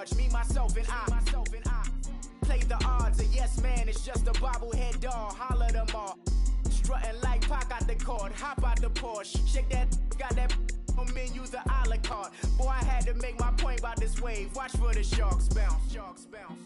charge, me, myself, and I. Play the odds, a yes man, it's just a bobblehead doll. Holler them all. Strutting like Pac out the court, hop out the Porsche. Shake that, got that on menu, the a la carte. Boy, I had to make my point about this wave. Watch for the sharks bounce. Sharks bounce.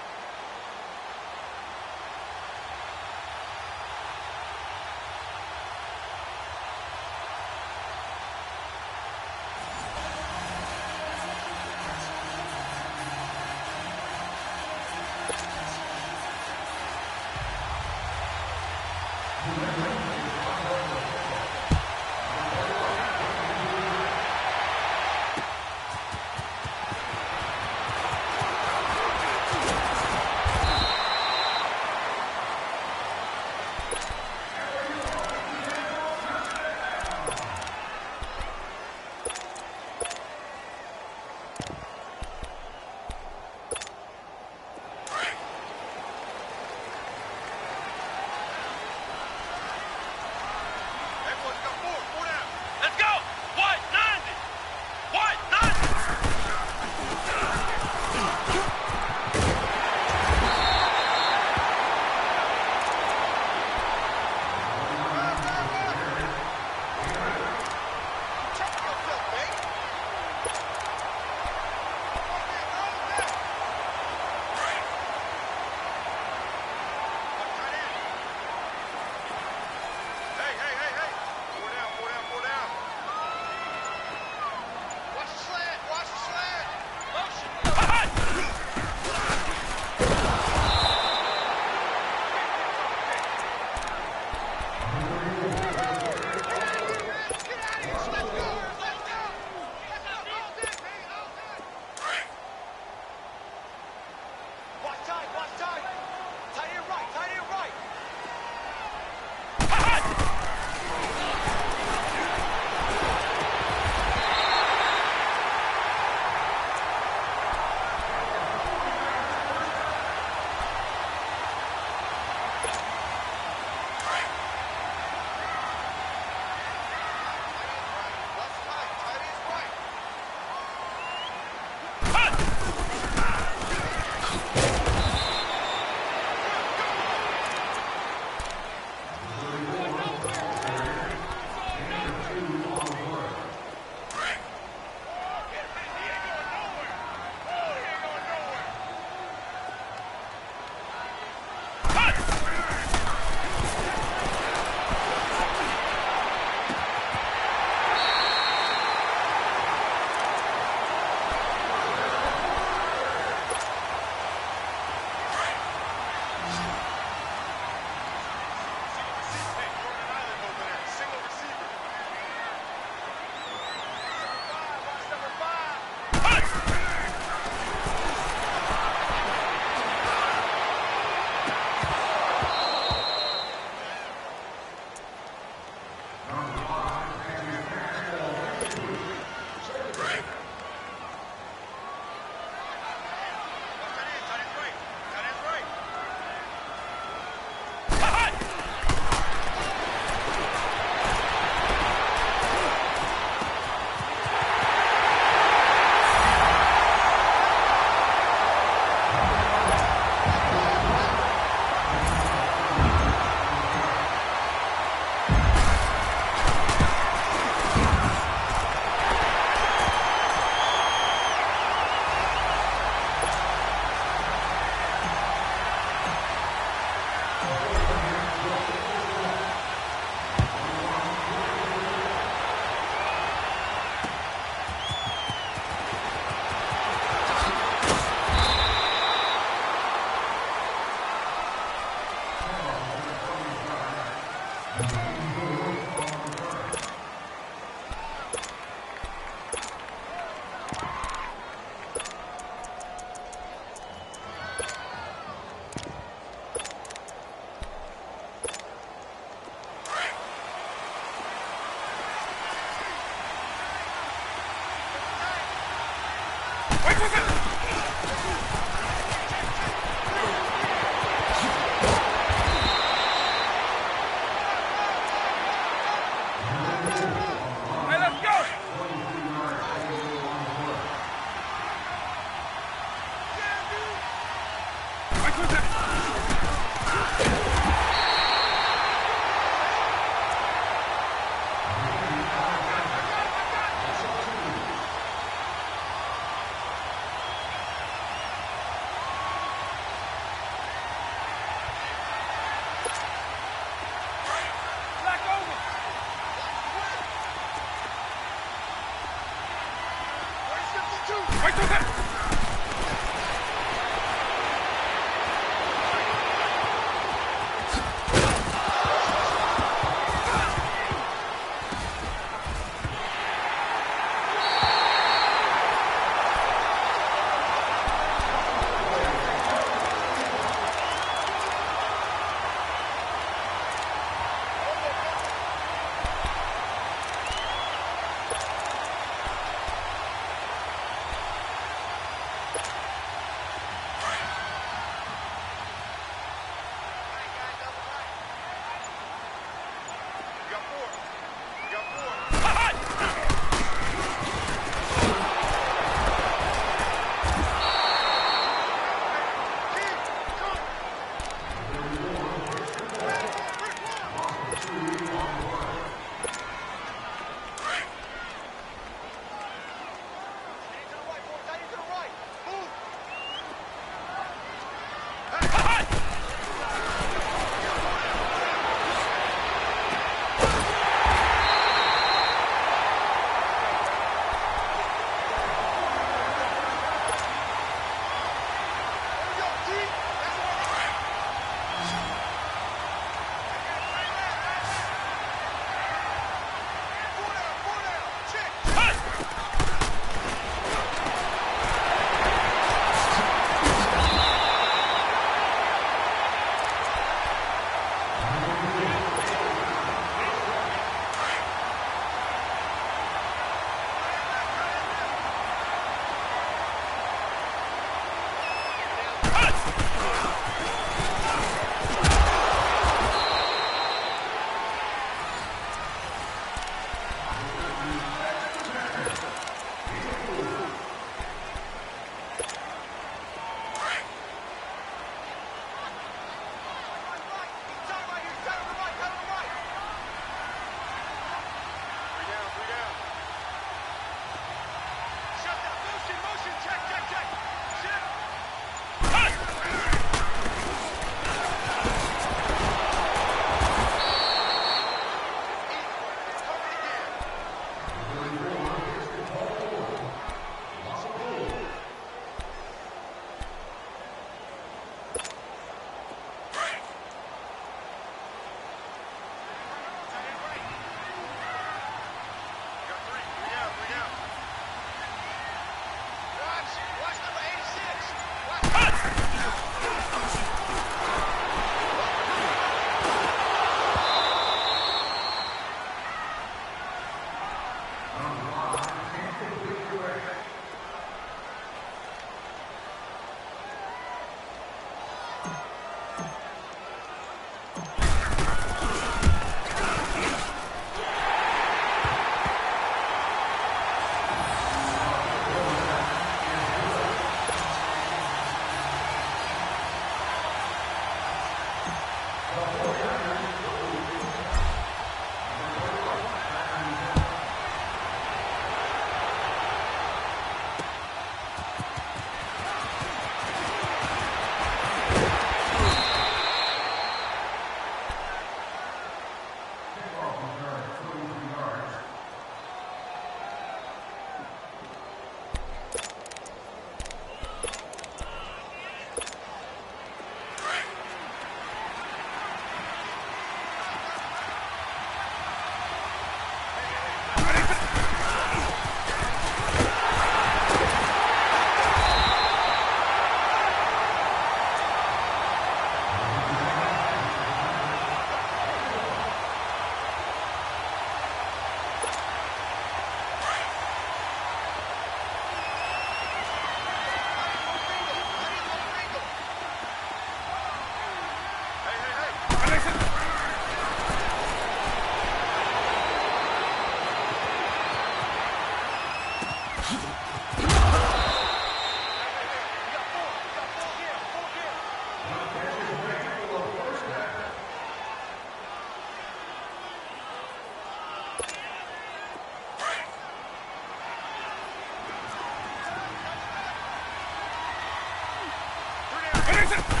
Base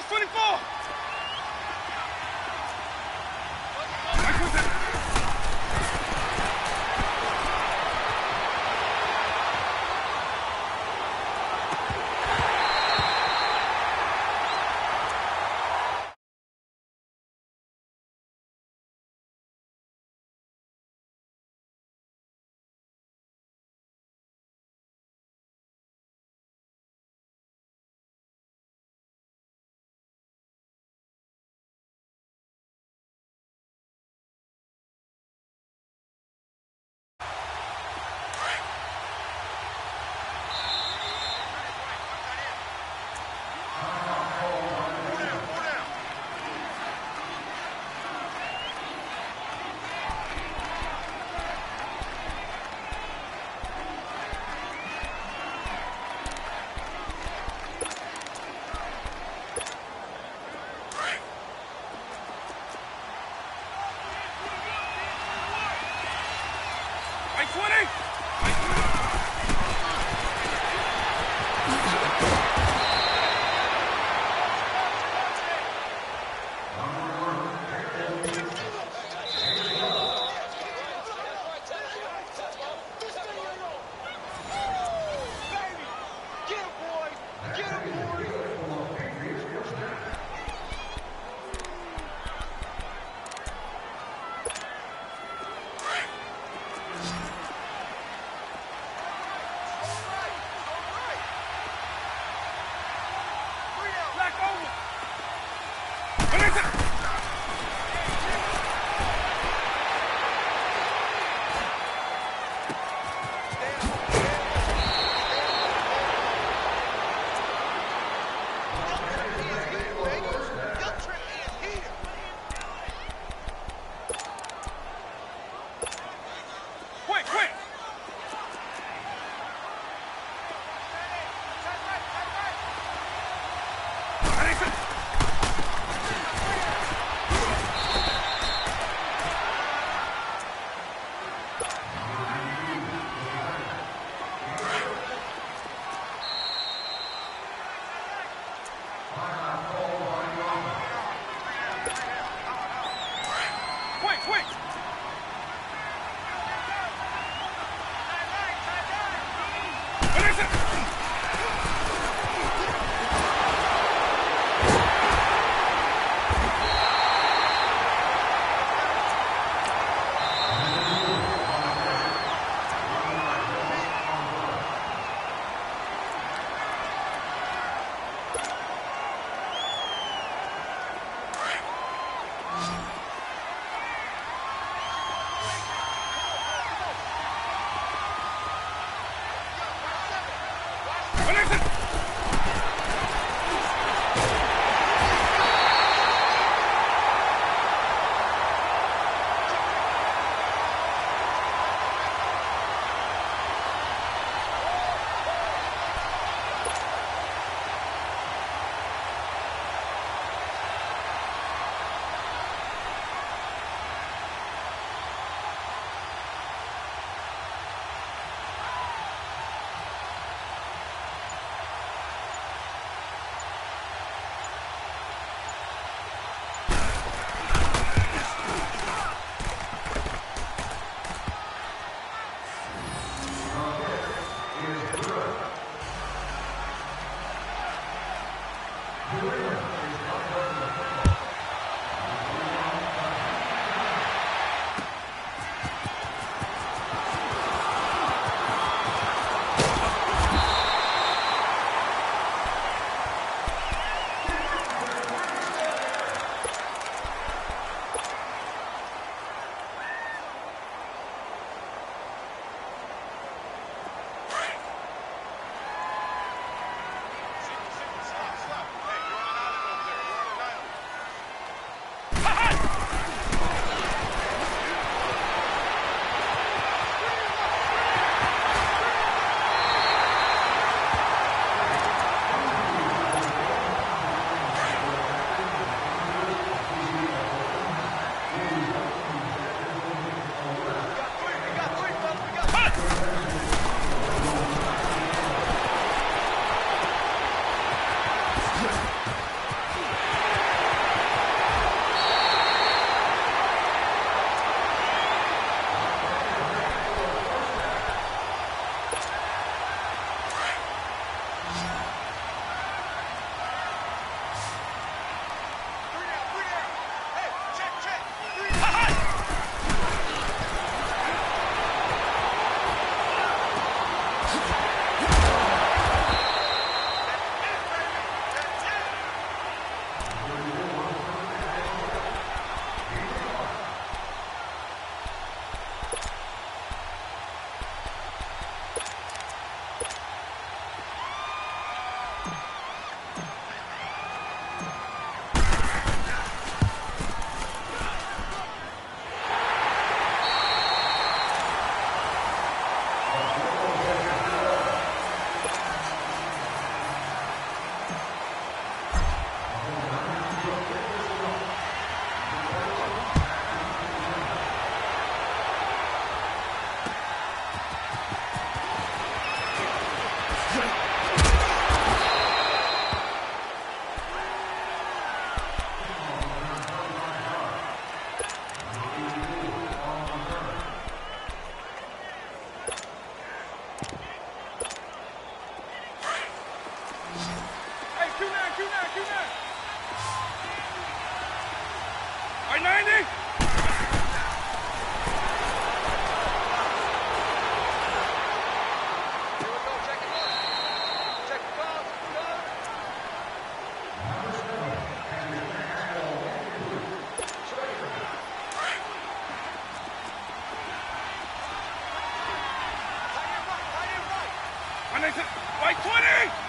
24! Hey, Q9, Q9, Q9. All right, 90. Right 20!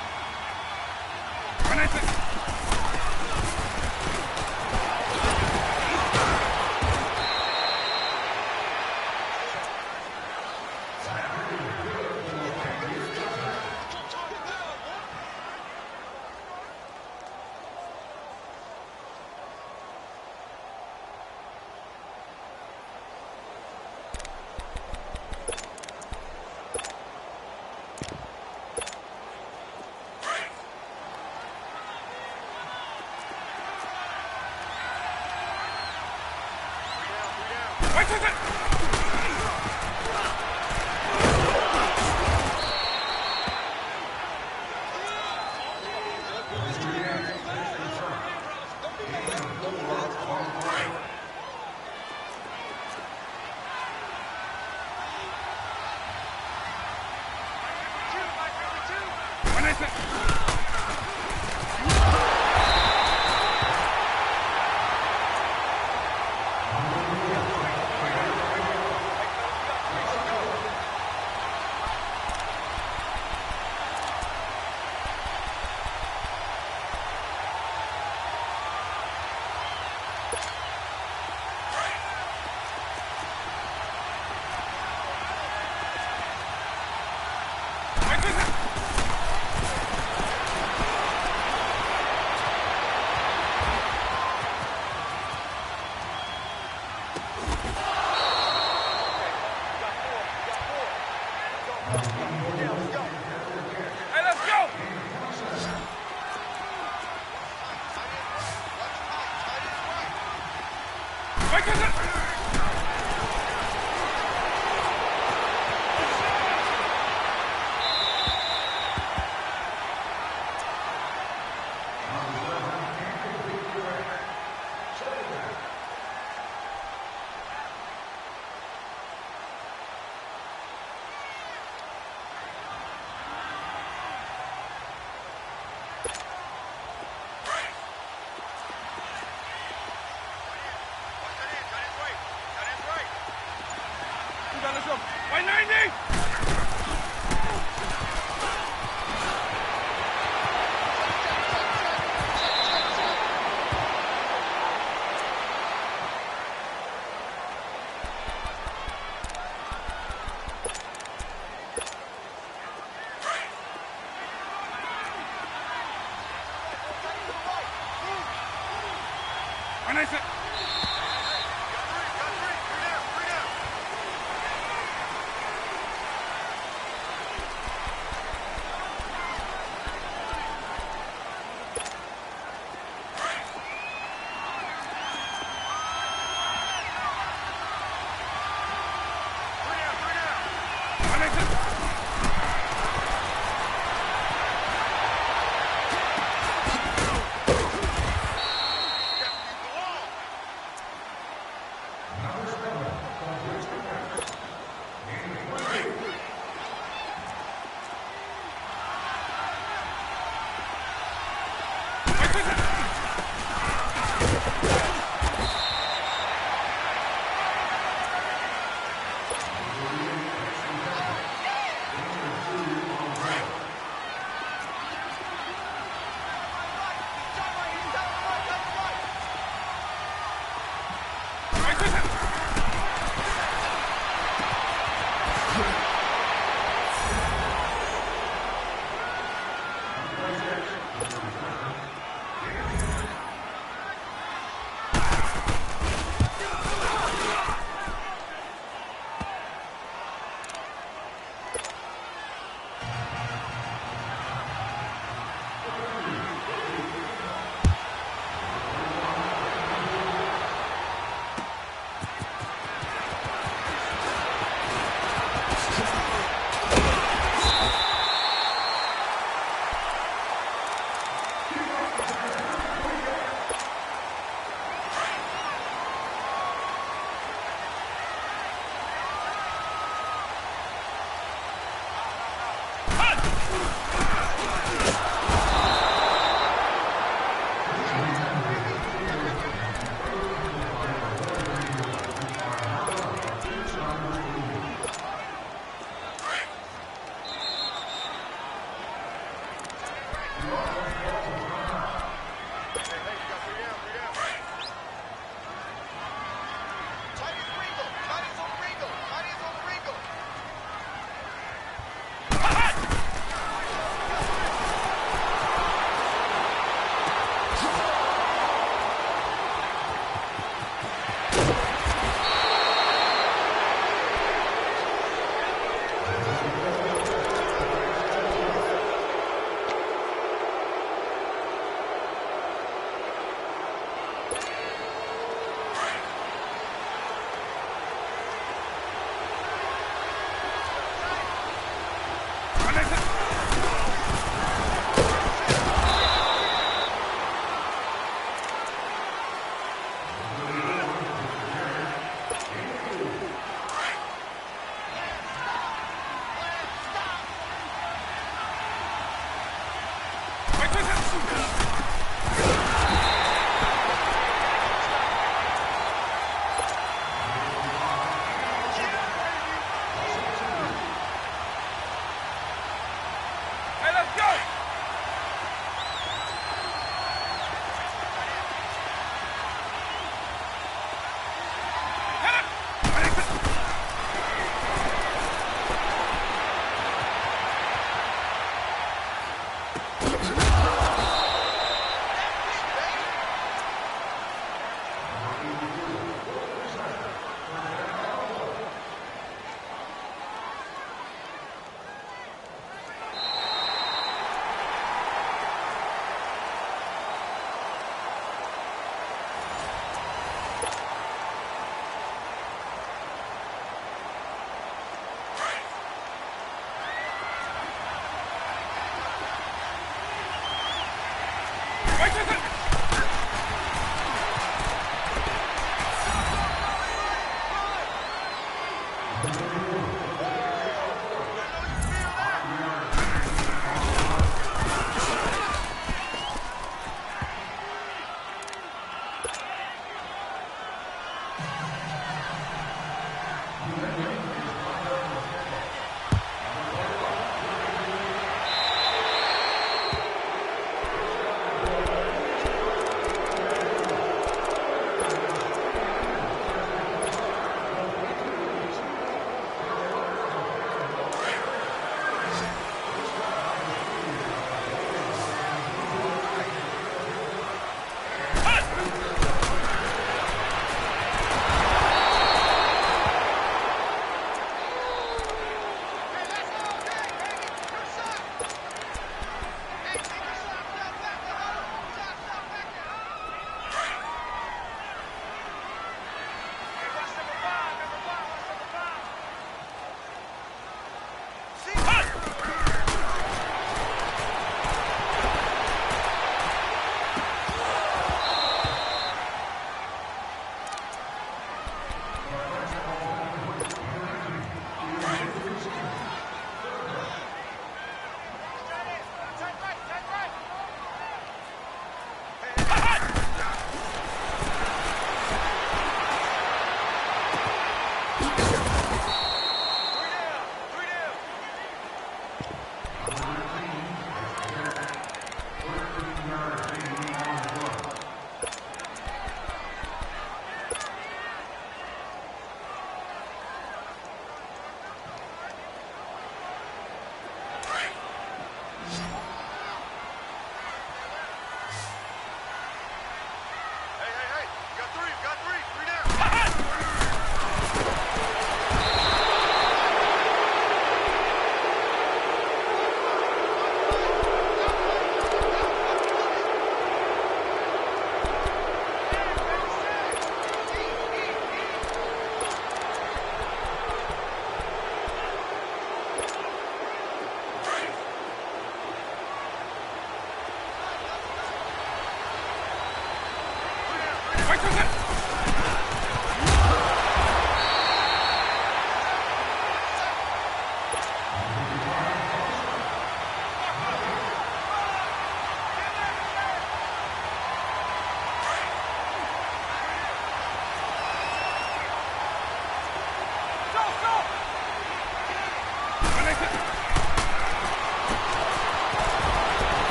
Let's go. 190!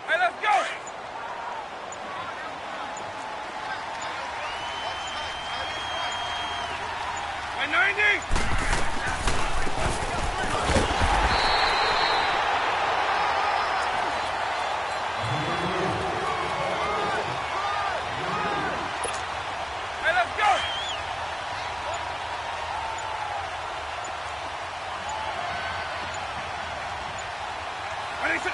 Hey, let's go! By 90! Hey, let's go! Ready, set.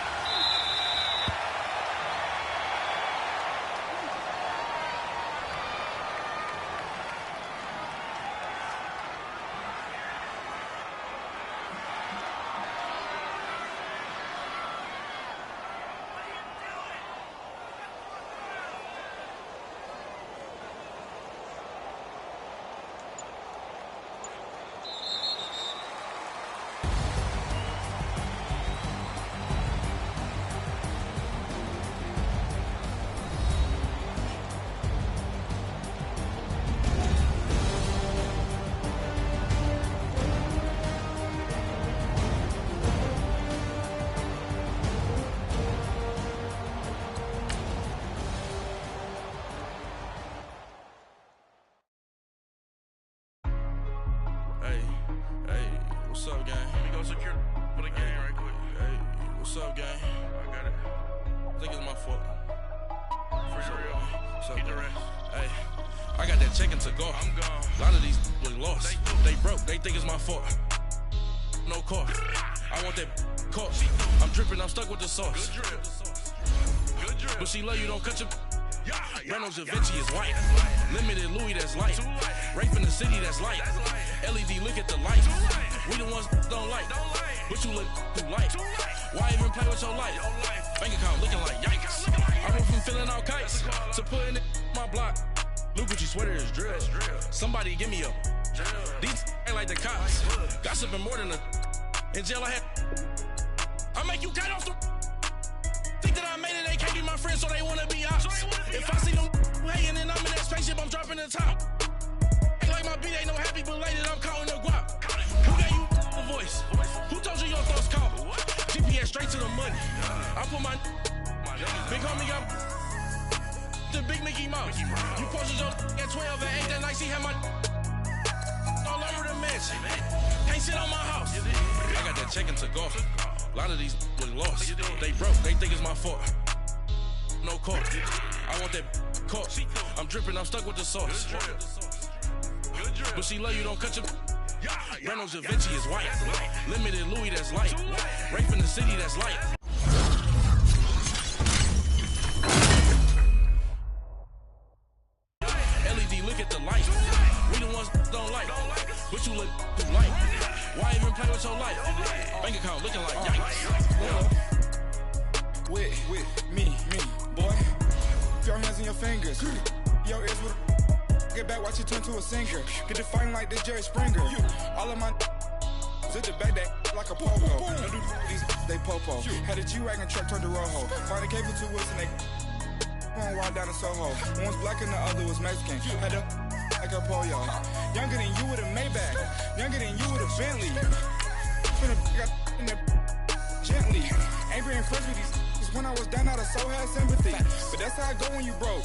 What's up, gang? Let me go secure for the game right quick. Hey, what's up, gang? I got it. I think it's my fault. For real. What's up, Keep the gang? rest. Hey, I got that chicken to go. I'm gone. A lot of these look lost. They broke. They think it's my fault. No car. I want that car. I'm dripping. I'm stuck with the sauce. Good drip. Good drip. But she love you. Don't cut your. Yeah, Reynolds Da Vinci is white. Limited Louis, that's light. Rape in the city, that's light. LED, look at the light. We the ones don't like. But you look too light. Why even play with your life? Bank account looking like yikes. I went from filling out kites to putting it in my block. New Gucci sweater is drill. Somebody give me a. These ain't like the cops. Gossiping more than a. In jail I had. I make you cut off the. Think that I made it, they can't be my friends, so they wanna be ops. If I see them hating and I'm in that spaceship, I'm dropping the top. Ain't like my beat ain't no happy belated, I'm counting the guap. Who gave you a voice? Who told you your thoughts count? GPS straight to the money. I put my big homie got the big Mickey Mouse. You posted your at 12 and 8 that night, she had my all over the mansion. Can't sit on my house. I got that chicken to go. A lot of these look lost. They broke, they think it's my fault. No car. I want that car. I'm dripping, I'm stuck with the sauce. But she love you, don't cut your. Reynolds Da Vinci is white. Limited Louis, that's light. Rape in the city, that's light. LED, look at the light. We the ones don't like. But you look too light. Why even play with your life? Bank account looking like yikes. With me, boy. Your hands and your fingers. Your ears with get back, watch you turn to a singer. Get to fighting like this Jerry Springer. All of my zip the back that like a popo. No do these they popo. Had a G-Wagon truck turned to Rojo. Find a cable 2 wheels and they one ride down in Soho. One was black and the other was Mexican. Had a like a pollo. Younger than you with a Maybach. Younger than you with a Bentley. Finna got in the gently. Ain't being friends with these when I was down out of so had sympathy. But that's how I go when you broke.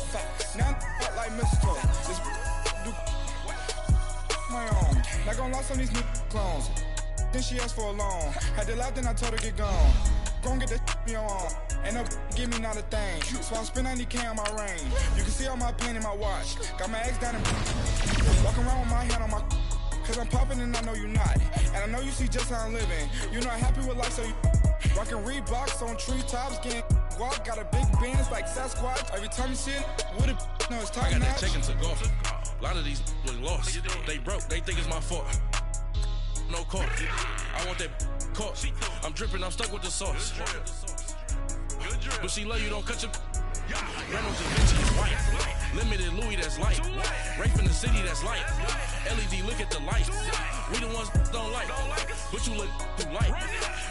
Now I'm like mistletoe. Just do my own. Not gonna lost on these new clones. Then she asked for a loan. Had to laugh, then I told her get gone. Gon' get that me on. Ain't no give me not a thing. So I spend 90K on my ring. You can see all my pain in my watch. Got my ex down and walking around with my hand on my. Cause I'm popping and I know you not. And I know you see just how I'm living. You're not happy with life, so you rockin' Reeboks on treetops, getting guap. Got a big Benz like Sasquatch. Every time you see it, with it, no, it's I time got that match. chicken to go. A lot of these look lost. They broke, they think it's my fault. No car. I want that car. I'm dripping, I'm stuck with the sauce. But she love you, don't cut your. Reynolds Da Vinci is white. Limited Louis, that's light. Rape in the city, that's light. LED, look at the lights. We the ones don't like, but you look too light.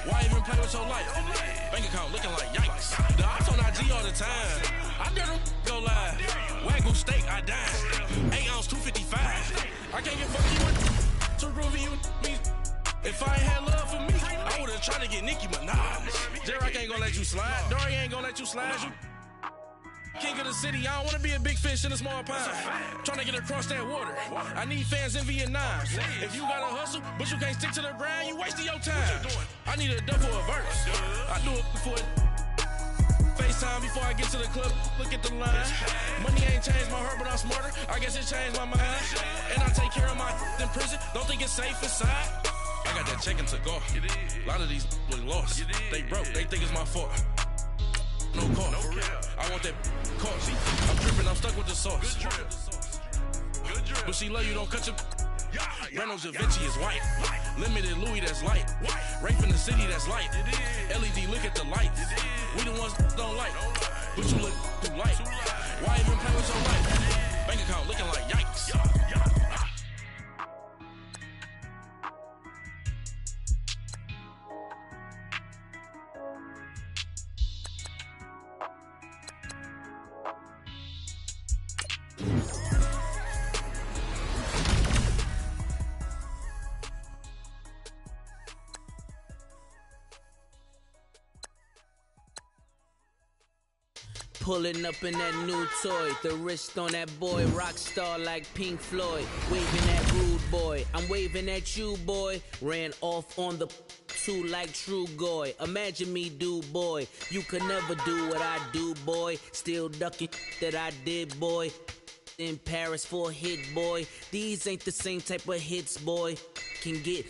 Why even play with your life? Bank account looking like yikes. The ops on IG all the time. I dare them go live. Wagyu steak, I dine. 8 ounce, 255. I can't get fuck you with too groovy you me. If I ain't had love for me, I would've tried to get Nicki Minaj. Derek ain't gonna let you slide. Dory ain't gonna let you slide. You king of the city, I don't wanna be a big fish in a small pond. Trying to get across that water. I need fans in Vietnam. If you gotta hustle, but you can't stick to the grind, you wasting your time. I need a double a verse. I do it for FaceTime before I get to the club. Look at the line. Money ain't changed my heart, but I'm smarter. I guess it changed my mind. And I take care of my in prison. Don't think it's safe inside. I got that check to go. A lot of these look lost. They broke. They think it's my fault. No car. I want that car. I'm dripping, I'm stuck with the sauce. But she love you, don't cut your. Reynolds Da Vinci is white. Limited Louis, that's light. Rape in the city, that's light. LED, look at the lights. We the ones don't like, but you look too light. Why even play with your life? Bank account looking like yikes. Pulling up in that new toy, the wrist on that boy, rock star like Pink Floyd. Waving at rude boy, I'm waving at you boy. Ran off on the two like True Goy. Imagine me do boy, you could never do what I do boy. Still ducking that I did boy. In Paris for a hit boy. These ain't the same type of hits boy can get.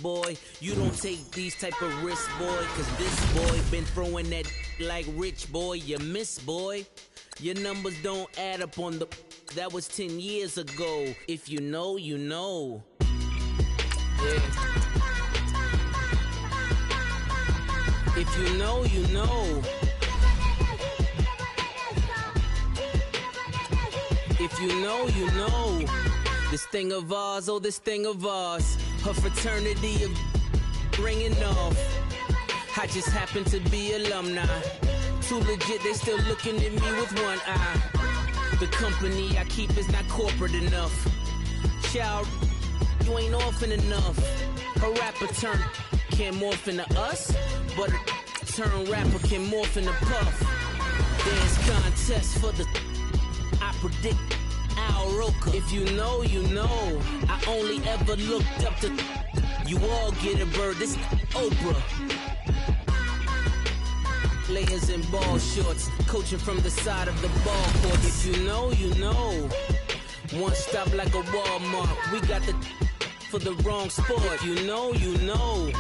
Boy, you don't take these type of risks, boy, cause this boy been throwing that like rich boy, you miss, boy. Your numbers don't add up on the. That was 10 years ago. If you know, you know. Yeah. If you know, you know. If you know, you know. This thing of ours, oh, this thing of ours. Her fraternity of ringing off. I just happen to be alumni. Too legit, they still looking at me with one eye. The company I keep is not corporate enough. Child, you ain't orphan enough. A rapper turn can't morph into us, but a turn rapper can morph into Puff. Dance contest for the I predict Al Roker. If you know, you know. I only ever looked up to. You all get a bird. This Oprah. Layers in ball shorts, coaching from the side of the ball court. If you know, you know. One stop like a Walmart. We got the for the wrong sport. You know, you know.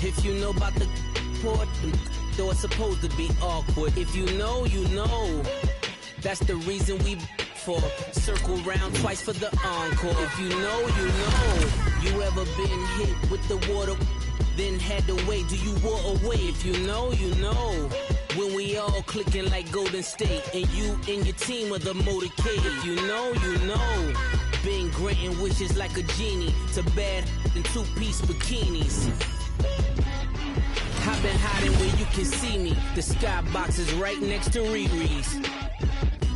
If you know about the port, though it's supposed to be awkward. If you know, you know. That's the reason we for circle round twice for the encore. If you know, you know. You ever been hit with the water, then had to wait? Do you walk away? If you know, you know. When we all clicking like Golden State, and you and your team are the motorcade. If you know, you know. Been granting wishes like a genie to bad in two-piece bikinis. I've been hiding where you can see me. The skybox is right next to Riri's.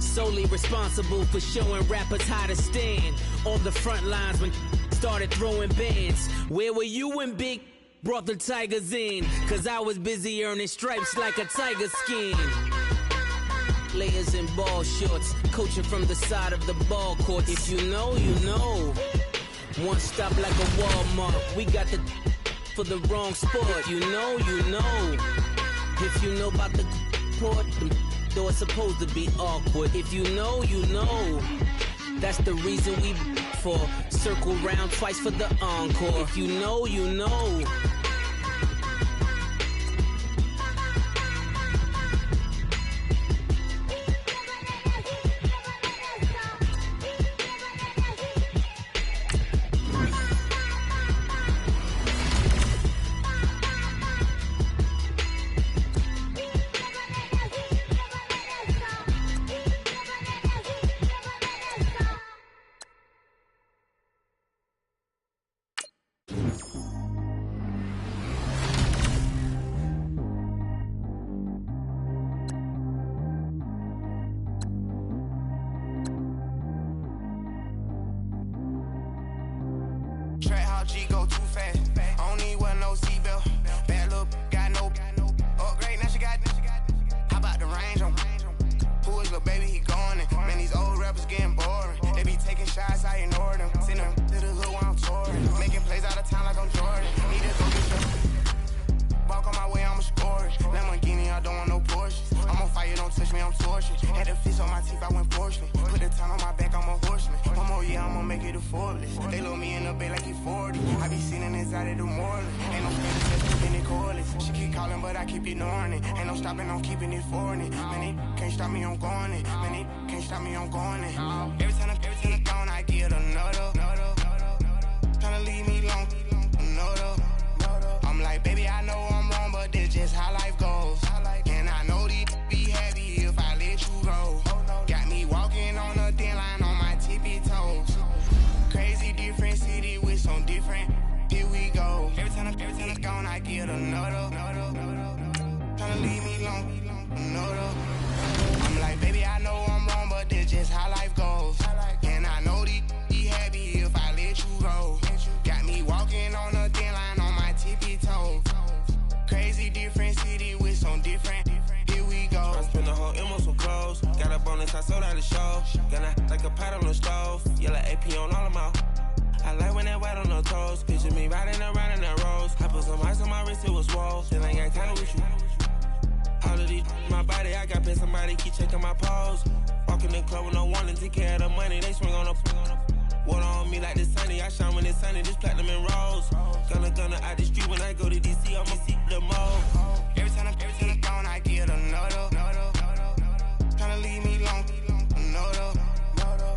Solely responsible for showing rappers how to stand on the front lines when started throwing bands. Where were you when Big brought the Tigers in? Cause I was busy earning stripes like a tiger skin. Layers in ball shorts, coaching from the side of the ball court. If you know, you know. One stop like a Walmart. We got the for the wrong sport. You know, you know. If you know about the port, though it's supposed to be awkward. If you know, you know. That's the reason we for circle round twice for the encore. If you know, you know. shots, I ignored them. Send them to the hood while I'm touring. Making plays out of town like I'm Jordan. Need to go get some. Walk on my way, I'ma score it. Lamborghini, I don't want no Porsches. I'm on fire, don't touch me, I'm tortured. Had the fish on my teeth, I went porcelain. Put the town on my back, I'm a horseman. One more year, I'ma make it affordless. They load me in the bay like he 40. I be sitting inside of the Moreland. Ain't no Spanish, just keeping it cordless. She keep calling, but I keep ignoring it. Ain't no stopping, I'm keeping it for it. Man, they can't stop me, I'm going it. Man, they can't stop me, I'm going it. Every time I'm gone, I get another. Tryna leave me long, another. I'm like, baby, I know I'm wrong, but this just how life goes. And I know these be happy if I let you go. Got me walking on a thin line on my tippy toes. Crazy different city with some different. Here we go. Every time I'm gone, I get another. Tryna leave me long, another. I'm like, baby, I know I'm wrong, but this just how life goes. And I know these be happy if I let you go. Got me walking on a thin line on my tippy toes. Crazy different city with some different. Here we go. I spent the whole M on some clothes. Got a bonus, I sold out the show. Gonna like a pot on the stove. Yellow AP on all of my. I like when that white on the toes. Picture me riding around in that rose. I put some ice on my wrist, it was swole. Still ain't got time with you. All of these, my body, I got been somebody keep checking my pose. Walk in the club with no warning, take care of the money. They swing on the water on me like the sunny. I shine when it's sunny, this platinum and rose. Gonna out the street when I go to DC, I'ma see the mode. Every time I'm gone, I get another. Tryna leave me long, another.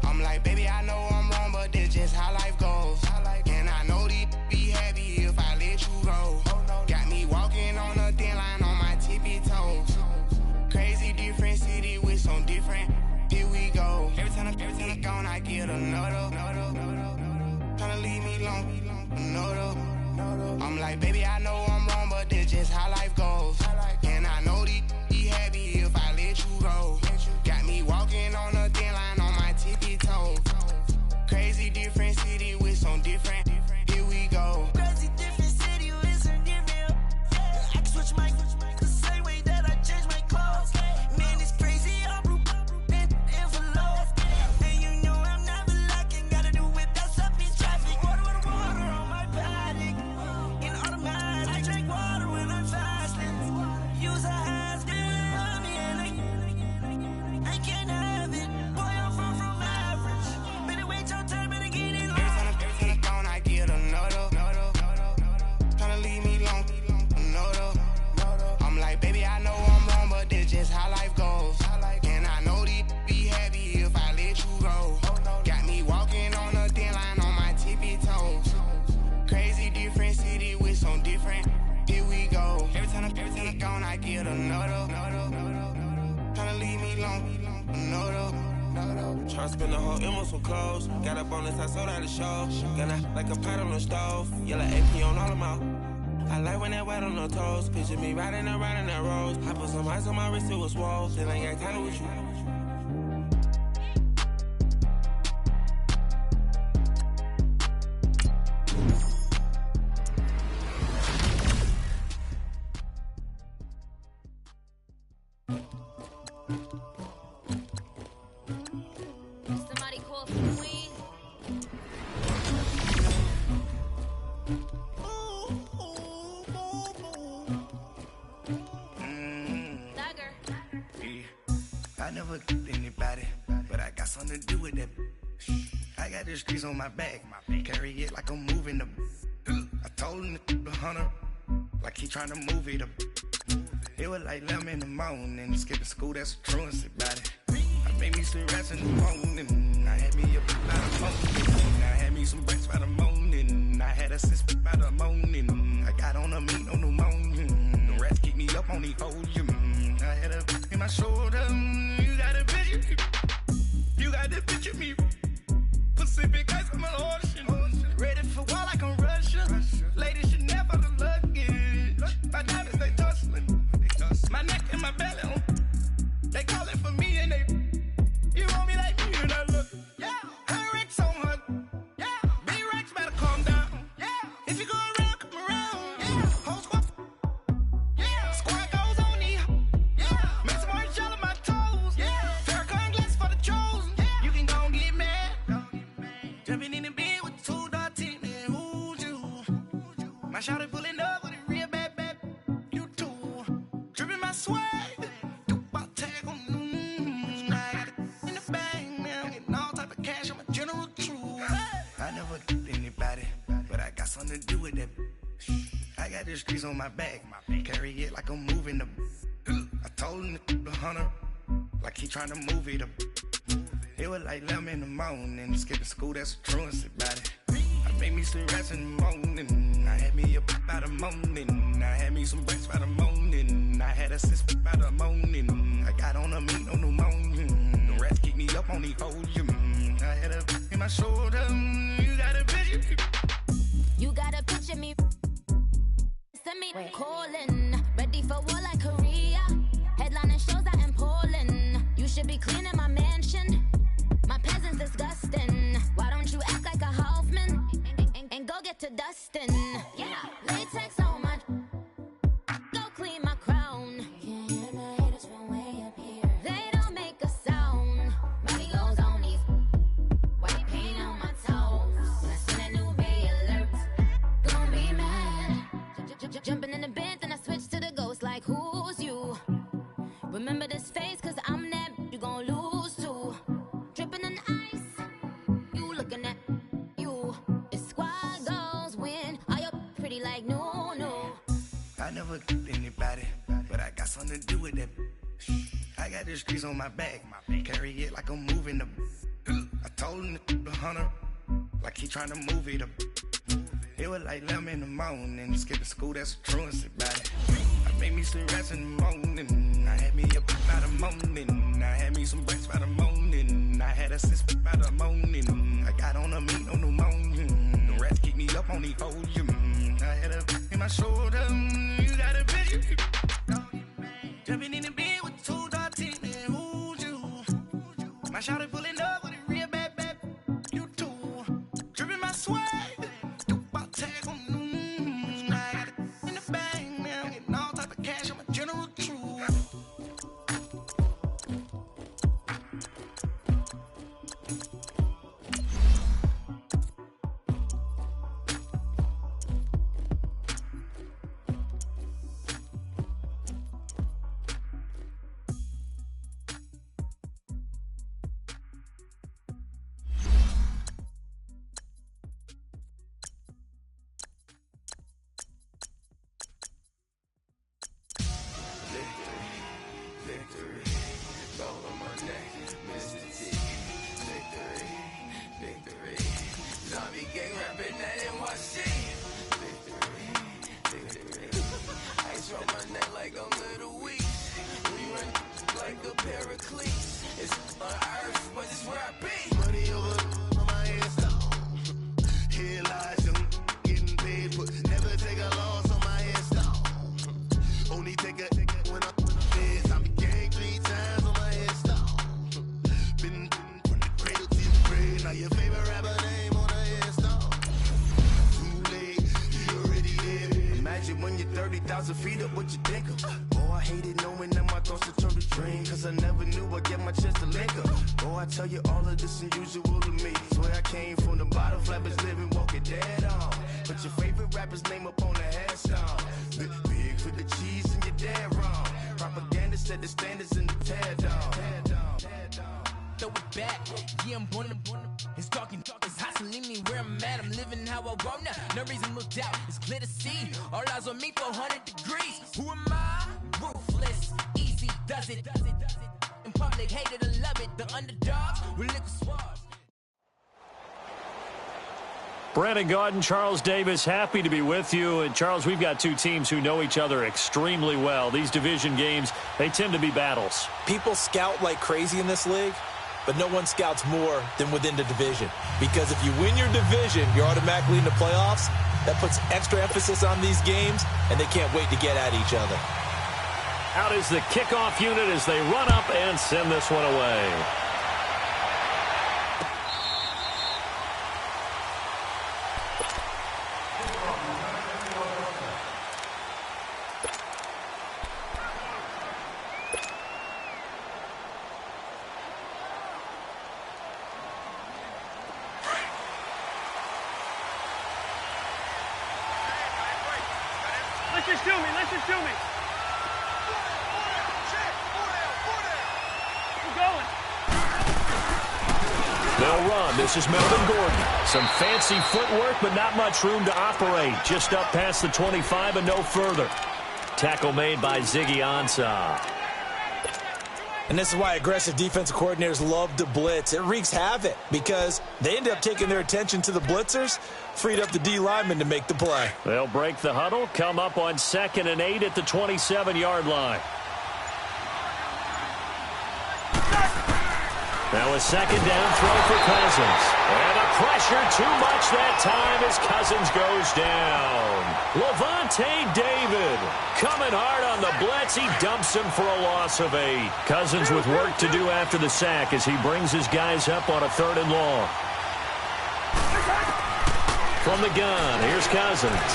I'm like, baby, I know I'm wrong, but this just how life goes. And I know these be happy if I let you go. Got me walking on a thin line on my tippy toes. Crazy different city with some different. Here we go. Every time I'm gone, I get another. Tryna leave me long, another. I'm like, baby, I know I'm wrong, but this just how life goes. And I know these be happy if I let you go. Got me walking on a thin line on my tippy toes. Crazy different city with some different. Here we go. Crazy different city with some different. I can switch my the same way that I change my clothes. Man, it's crazy. I'm blue and envelope. And you know I'm never lacking. Gotta do it. That's up in traffic. Water on my body. In automatic. I drink water when I'm fasting. Use a hands, on me and I can't have it. Boy, I'm far from average. Better wait your turn, better get it long. Every time I'm gone, I get another. Tryna leave me long, another. I'm like, baby, I know I'm wrong, but this just how life goes. And I know these be happy if I let you go. Got me walking on a thin line on my tippy toes. Crazy different city with some different. Here we go. Every time I'm gone, I get another. Tryna leave me long, another. Tryna spend the whole M on some clothes. Got a bonus, I sold out the show. Gonna like a pot on the stove. Yellow AP on all of my. I like when that white on the toes. Picture me riding around in that rose. I put some ice on my wrist, it was swole. Still ain't got time with you. Somebody call for Queen. Dagger. I never anybody, but I got something to do with that. I got the streets on my back, carry it like I'm moving the. I told him the hunter, like he trying to move it up. It was like 11 in the morning, skipping school, that's a truancy about it. I made me some rats in the morning, I had me up by the morning. I had me some breaks by the morning, I had a sis by the morning. I got on a meat on the morning, the rats keep me up on the podium. I had a in my shoulder, you got a picture me, you got the picture me. Pacific ice on my ocean, ready for war like I'm Russian. Ladies should never the luggage, my diamonds they tussling. My neck and my belly, they calling for me and they, you want me like me and I look, yeah. Her Rex on her, yeah. Big Rex better calm down, yeah. If you go around, come around, yeah. Whole squad, yeah. Squad goes on the, yeah. Make some orange jello, grease on my back. Carry it like I'm moving the. I told him the hunter, like he trying to move it up. It was like 11 in the morning, skipping school, that's a truancy about it. I made me some rest in the morning. I had me up by the morning. I had me some breaks by the morning. I had a sis by the morning. I got on a meat on the morning. The rats keep me up on the podium. I had a in my shoulder. You got a picture. You got a picture me. Send me calling. Ready for war like Korea. Headlining shows out in Poland. You should be cleaning my mansion. My peasants disgusting. Why don't you act like a Hoffman and go get to dustin'? Yeah, latex on my. Go clean my crown. Can't hear my haters from way up here. They don't make a sound. Money goes on these. White paint on my toes. When I see that new bay alert, gonna be mad. Jumping in the bed, then I switch to the ghost like who's you? Remember this face, cause I'm that you gon' lose too. Dripping in ice, you looking at you. It's squad goals win. Are you pretty like no? I never anybody, but I got something to do with that. I got the streets on my back, carry it like I'm moving the. I told him the hunter, like he trying to move it up. It was like 11 in the morning, skipping school, that's a truancy about it. I made me some rest in the morning. I had me up by the morning. I had me some breaks by the morning. I had a sis by the morning. I got on a meat on the morning. The rats keep me up on the podium. I had a in my shoulder. You got a picture. Jumping in the bed with 2 dark teeth, man, who's you? My shawty pulling up with a real bad, you too. Dripping my swag. Tag on, I got it in the bag now, getting all type of cash. I'm a general truth. When you're 30,000 feet up, what you think of? Oh, I hated knowing that my thoughts would turn to dream. Cause I never knew I'd get my chance to link up. Oh, I tell you all of this unusual to me. Swear I came from the bottom, flappers living, walking dead on. Put your favorite rapper's name up on the headstone. Big for the cheese and you're dead wrong. Propaganda set the standards in the tear down. Throw it back, yeah, I'm born to. It's talking, it's hustling me where I'm at. I'm living how I want now. No reason to look doubt, it's clear to see. All eyes on me, 400 degrees. Who am I? Ruthless, easy, does it. In public, hate it or love it. The underdogs with liquor swabs. Brandon Gaudin, Charles Davis, happy to be with you. And Charles, we've got 2 teams who know each other extremely well. These division games, they tend to be battles. People scout like crazy in this league, but no one scouts more than within the division. Because if you win your division, you're automatically in the playoffs. That puts extra emphasis on these games, and they can't wait to get at each other. Out is the kickoff unit as they run up and send this one away. Listen to me. We're going. They'll run. This is Melvin Gordon. Some fancy footwork, but not much room to operate. Just up past the 25 and no further. Tackle made by Ziggy Ansah. And this is why aggressive defensive coordinators love to blitz. It wreaks havoc because they end up taking their attention to the blitzers, freed up the D lineman to make the play. They'll break the huddle, come up on 2nd and 8 at the 27-yard line. Now a 2nd down throw for Cousins. And the pressure too much that time as Cousins goes down. Levante David coming hard on the blitz. He dumps him for a loss of 8. Cousins with work to do after the sack as he brings his guys up on a 3rd and long. From the gun, here's Cousins.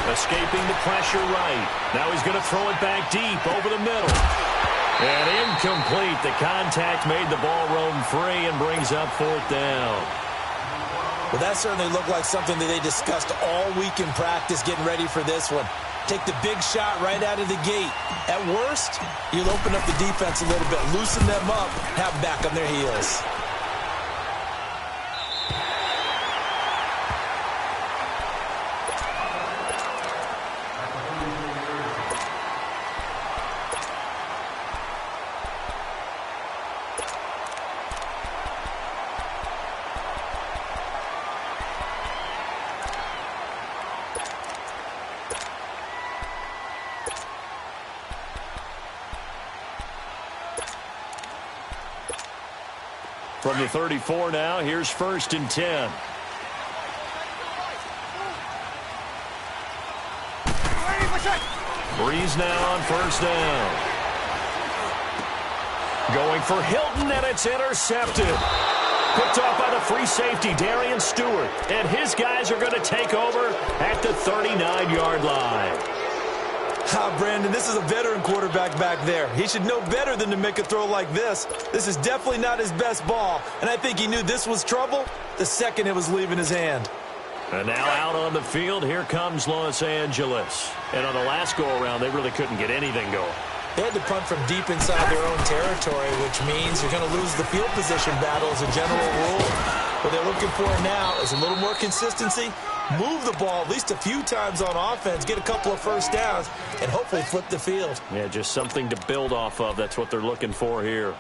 Escaping the pressure right. Now he's going to throw it back deep over the middle. And incomplete. The contact made the ball roam free and brings up 4th down. Well, that certainly looked like something that they discussed all week in practice getting ready for this one. Take the big shot right out of the gate. At worst, you'll open up the defense a little bit, loosen them up, have them back on their heels. From the 34 now, here's 1st and 10. Breeze now on 1st down. Going for Hilton, and it's intercepted. Picked off by the free safety, Darian Stewart. And his guys are going to take over at the 39-yard line. Brandon, this is a veteran quarterback back there. He should know better than to make a throw like this. This is definitely not his best ball, and I think he knew this was trouble the second it was leaving his hand. And now out on the field, here comes Los Angeles. And on the last go-around, they really couldn't get anything going. They had to punt from deep inside their own territory, which means you're going to lose the field position battle as a general rule. What they're looking for now is a little more consistency, move the ball at least a few times on offense, get a couple of 1st downs, and hopefully flip the field. Yeah, just something to build off of. That's what they're looking for here.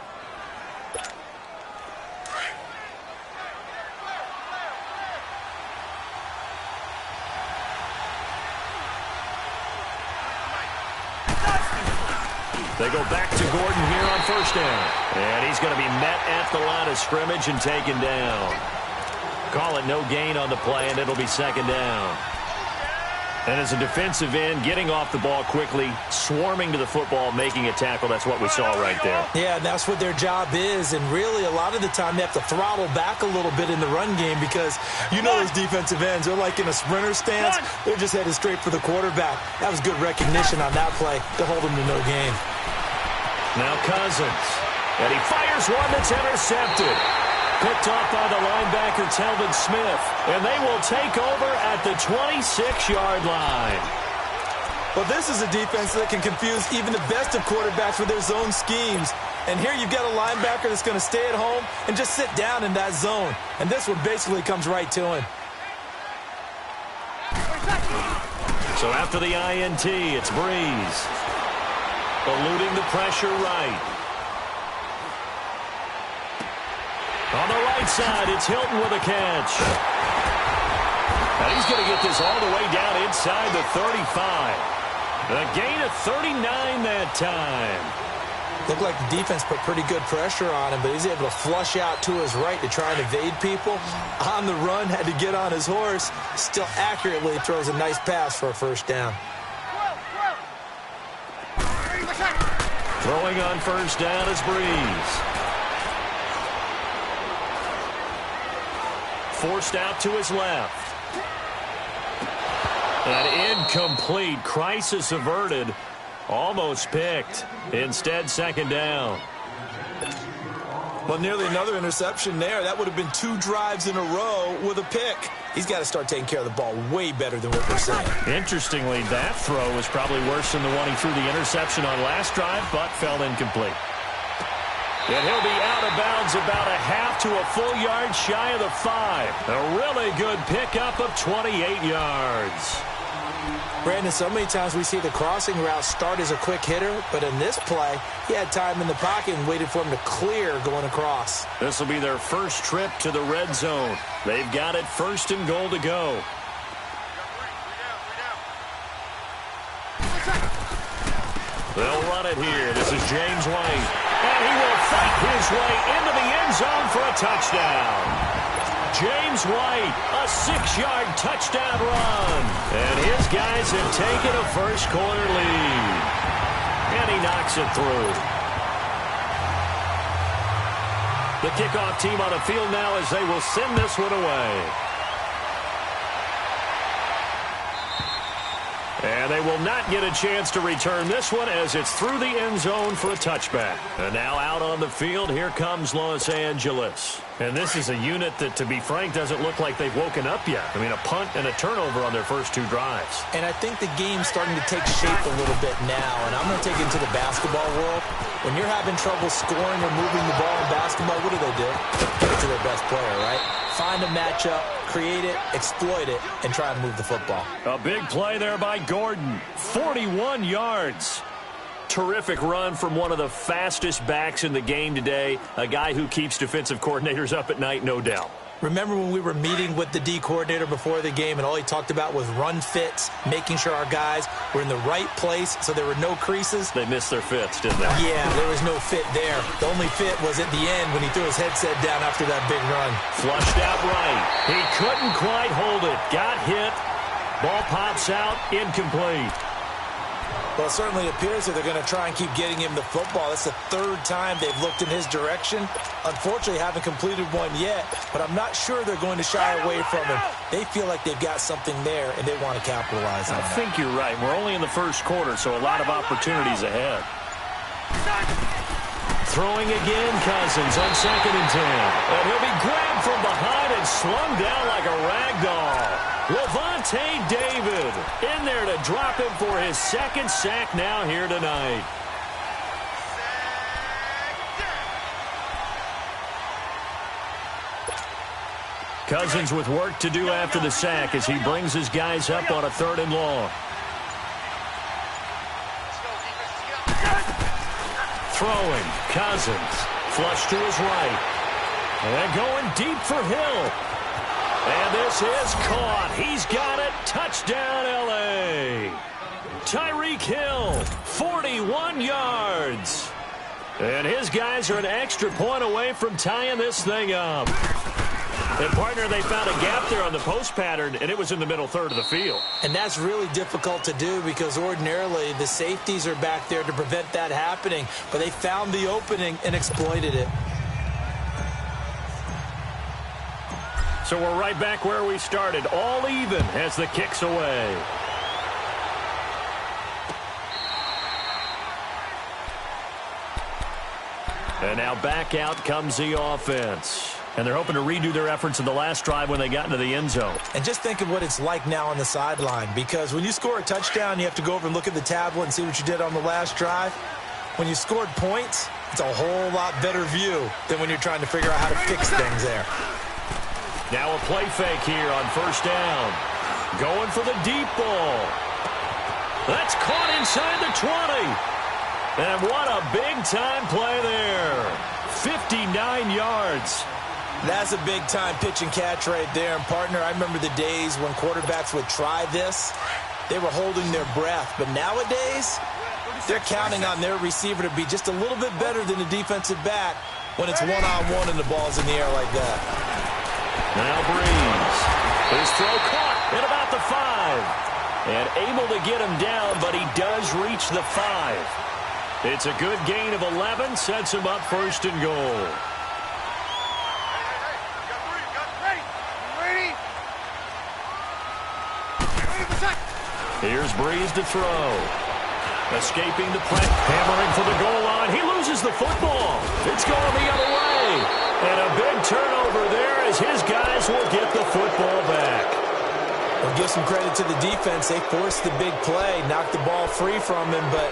They go back to Gordon here on 1st down. And he's going to be met at the line of scrimmage and taken down. Call it no gain on the play, and it'll be 2nd down. And as a defensive end, getting off the ball quickly, swarming to the football, making a tackle, that's what we saw right there. Yeah, that's what their job is, and really a lot of the time they have to throttle back a little bit in the run game because you know those defensive ends, they're like in a sprinter stance. They're just headed straight for the quarterback. That was good recognition on that play to hold them to no gain. Now Cousins, and he fires one that's intercepted. Picked off by the linebacker, Telvin Smith. And they will take over at the 26-yard line. Well, this is a defense that can confuse even the best of quarterbacks with their zone schemes. And here you've got a linebacker that's going to stay at home and just sit down in that zone. And this one basically comes right to him. So after the INT, it's Breeze. Eluding the pressure right. On the right side, it's Hilton with a catch. And he's going to get this all the way down inside the 35. A gain of 39 that time. Looked like the defense put pretty good pressure on him, but he's able to flush out to his right to try and evade people. On the run, had to get on his horse. Still accurately throws a nice pass for a 1st down. Throwing on 1st down is Breeze. Forced out to his left. An incomplete. Crisis averted. Almost picked. Instead, 2nd down. Well, nearly another interception there. That would have been 2 drives in a row with a pick. He's got to start taking care of the ball way better than what we're seeing. Interestingly, that throw was probably worse than the one he threw the interception on last drive, but fell incomplete. And he'll be out of bounds about a half to a full yard shy of the 5. A really good pickup of 28 yards. Brandon, so many times we see the crossing route start as a quick hitter, but in this play, he had time in the pocket and waited for him to clear going across. This will be their first trip to the red zone. They've got it 1st and goal to go. They'll run it here. This is James White. And he will fight his way into the end zone for a touchdown. James White, a 6-yard touchdown run. And his guys have taken a first-quarter lead. And he knocks it through. The kickoff team on the field now as they will send this one away. And they will not get a chance to return this one as it's through the end zone for a touchback. And now out on the field, here comes Los Angeles. And this is a unit that, to be frank, doesn't look like they've woken up yet. I mean, a punt and a turnover on their first 2 drives. And I think the game's starting to take shape a little bit now. And I'm going to take it into the basketball world. When you're having trouble scoring or moving the ball in basketball, what do? Give it to their best player, right? Find a matchup, create it, exploit it, and try and move the football. A big play there by Gordon. 41 yards. Terrific run from one of the fastest backs in the game today. A guy who keeps defensive coordinators up at night, no doubt. Remember when we were meeting with the D coordinator before the game and all he talked about was run fits, making sure our guys were in the right place so there were no creases? They missed their fits, didn't they? Yeah, there was no fit there. The only fit was at the end when he threw his headset down after that big run. Flushed out right. He couldn't quite hold it. Got hit. Ball pops out. Incomplete. Well, it certainly appears that they're going to try and keep getting him the football. That's the 3rd time they've looked in his direction. Unfortunately, haven't completed one yet, but I'm not sure they're going to shy away from him. They feel like they've got something there, and they want to capitalize on it. I think you're right. We're only in the first quarter, so a lot of opportunities ahead. Throwing again, Cousins on 2nd and 10. And he'll be grabbed from behind and slung down like a rag doll. Levante David in there to drop him for his 2nd sack now here tonight. Cousins with work to do after the sack as he brings his guys up on a 3rd and long. Throwing, Cousins, flush to his right. And going deep for Hill. And this is caught. He's got it. Touchdown, L.A. Tyreek Hill, 41 yards. And his guys are an extra point away from tying this thing up. And, partner, they found a gap there on the post pattern, and it was in the middle 3rd of the field. And that's really difficult to do because ordinarily the safeties are back there to prevent that happening. But they found the opening and exploited it. So we're right back where we started, all even as the kick's away. And now back out comes the offense. And they're hoping to redo their efforts in the last drive when they got into the end zone. And just think of what it's like now on the sideline, because when you score a touchdown, you have to go over and look at the tablet and see what you did on the last drive. When you scored points, it's a whole lot better view than when you're trying to figure out how to fix things there. Now a play fake here on 1st down. Going for the deep ball. That's caught inside the 20. And what a big-time play there. 59 yards. That's a big-time pitch and catch right there. And, partner, I remember the days when quarterbacks would try this. They were holding their breath. But nowadays, they're counting on their receiver to be just a little bit better than the defensive back when it's one-on-one and the ball's in the air like that. Now Breeze. His throw caught at about the 5. And able to get him down, but he does reach the 5. It's a good gain of 11, sets him up 1st and goal. Here's Breeze to throw. Escaping the play, hammering for the goal line. He loses the football. It's going the other way. And a big turnover there as his guys will get the football back. Well, give some credit to the defense. They forced the big play, knocked the ball free from him, but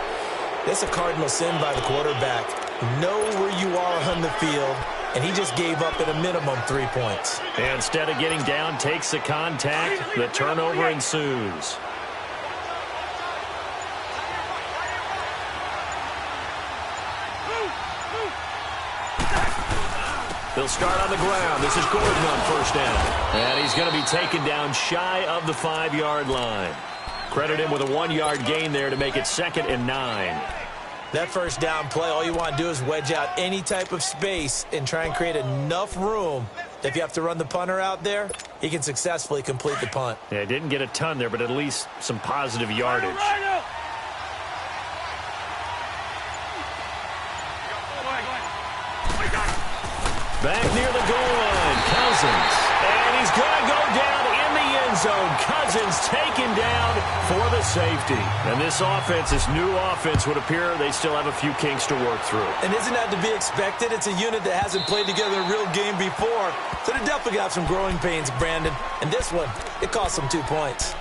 it's a cardinal sin by the quarterback. You know where you are on the field, and he just gave up at a minimum 3 points. And instead of getting down, takes the contact. The turnover ensues. They'll start on the ground. This is Gordon on first down. And he's going to be taken down shy of the 5-yard line. Credit him with a 1-yard gain there to make it 2nd and 9. That first down play, all you want to do is wedge out any type of space and try and create enough room that if you have to run the punter out there, he can successfully complete the punt. Yeah, didn't get a ton there, but at least some positive yardage. Back near the goal line, Cousins. And he's going to go down in the end zone. Cousins taken down for the safety. And this offense, this new offense, would appear they still have a few kinks to work through. And isn't that to be expected? It's a unit that hasn't played together a real game before. So they definitely got some growing pains, Brandon. And this one, it cost them 2 points.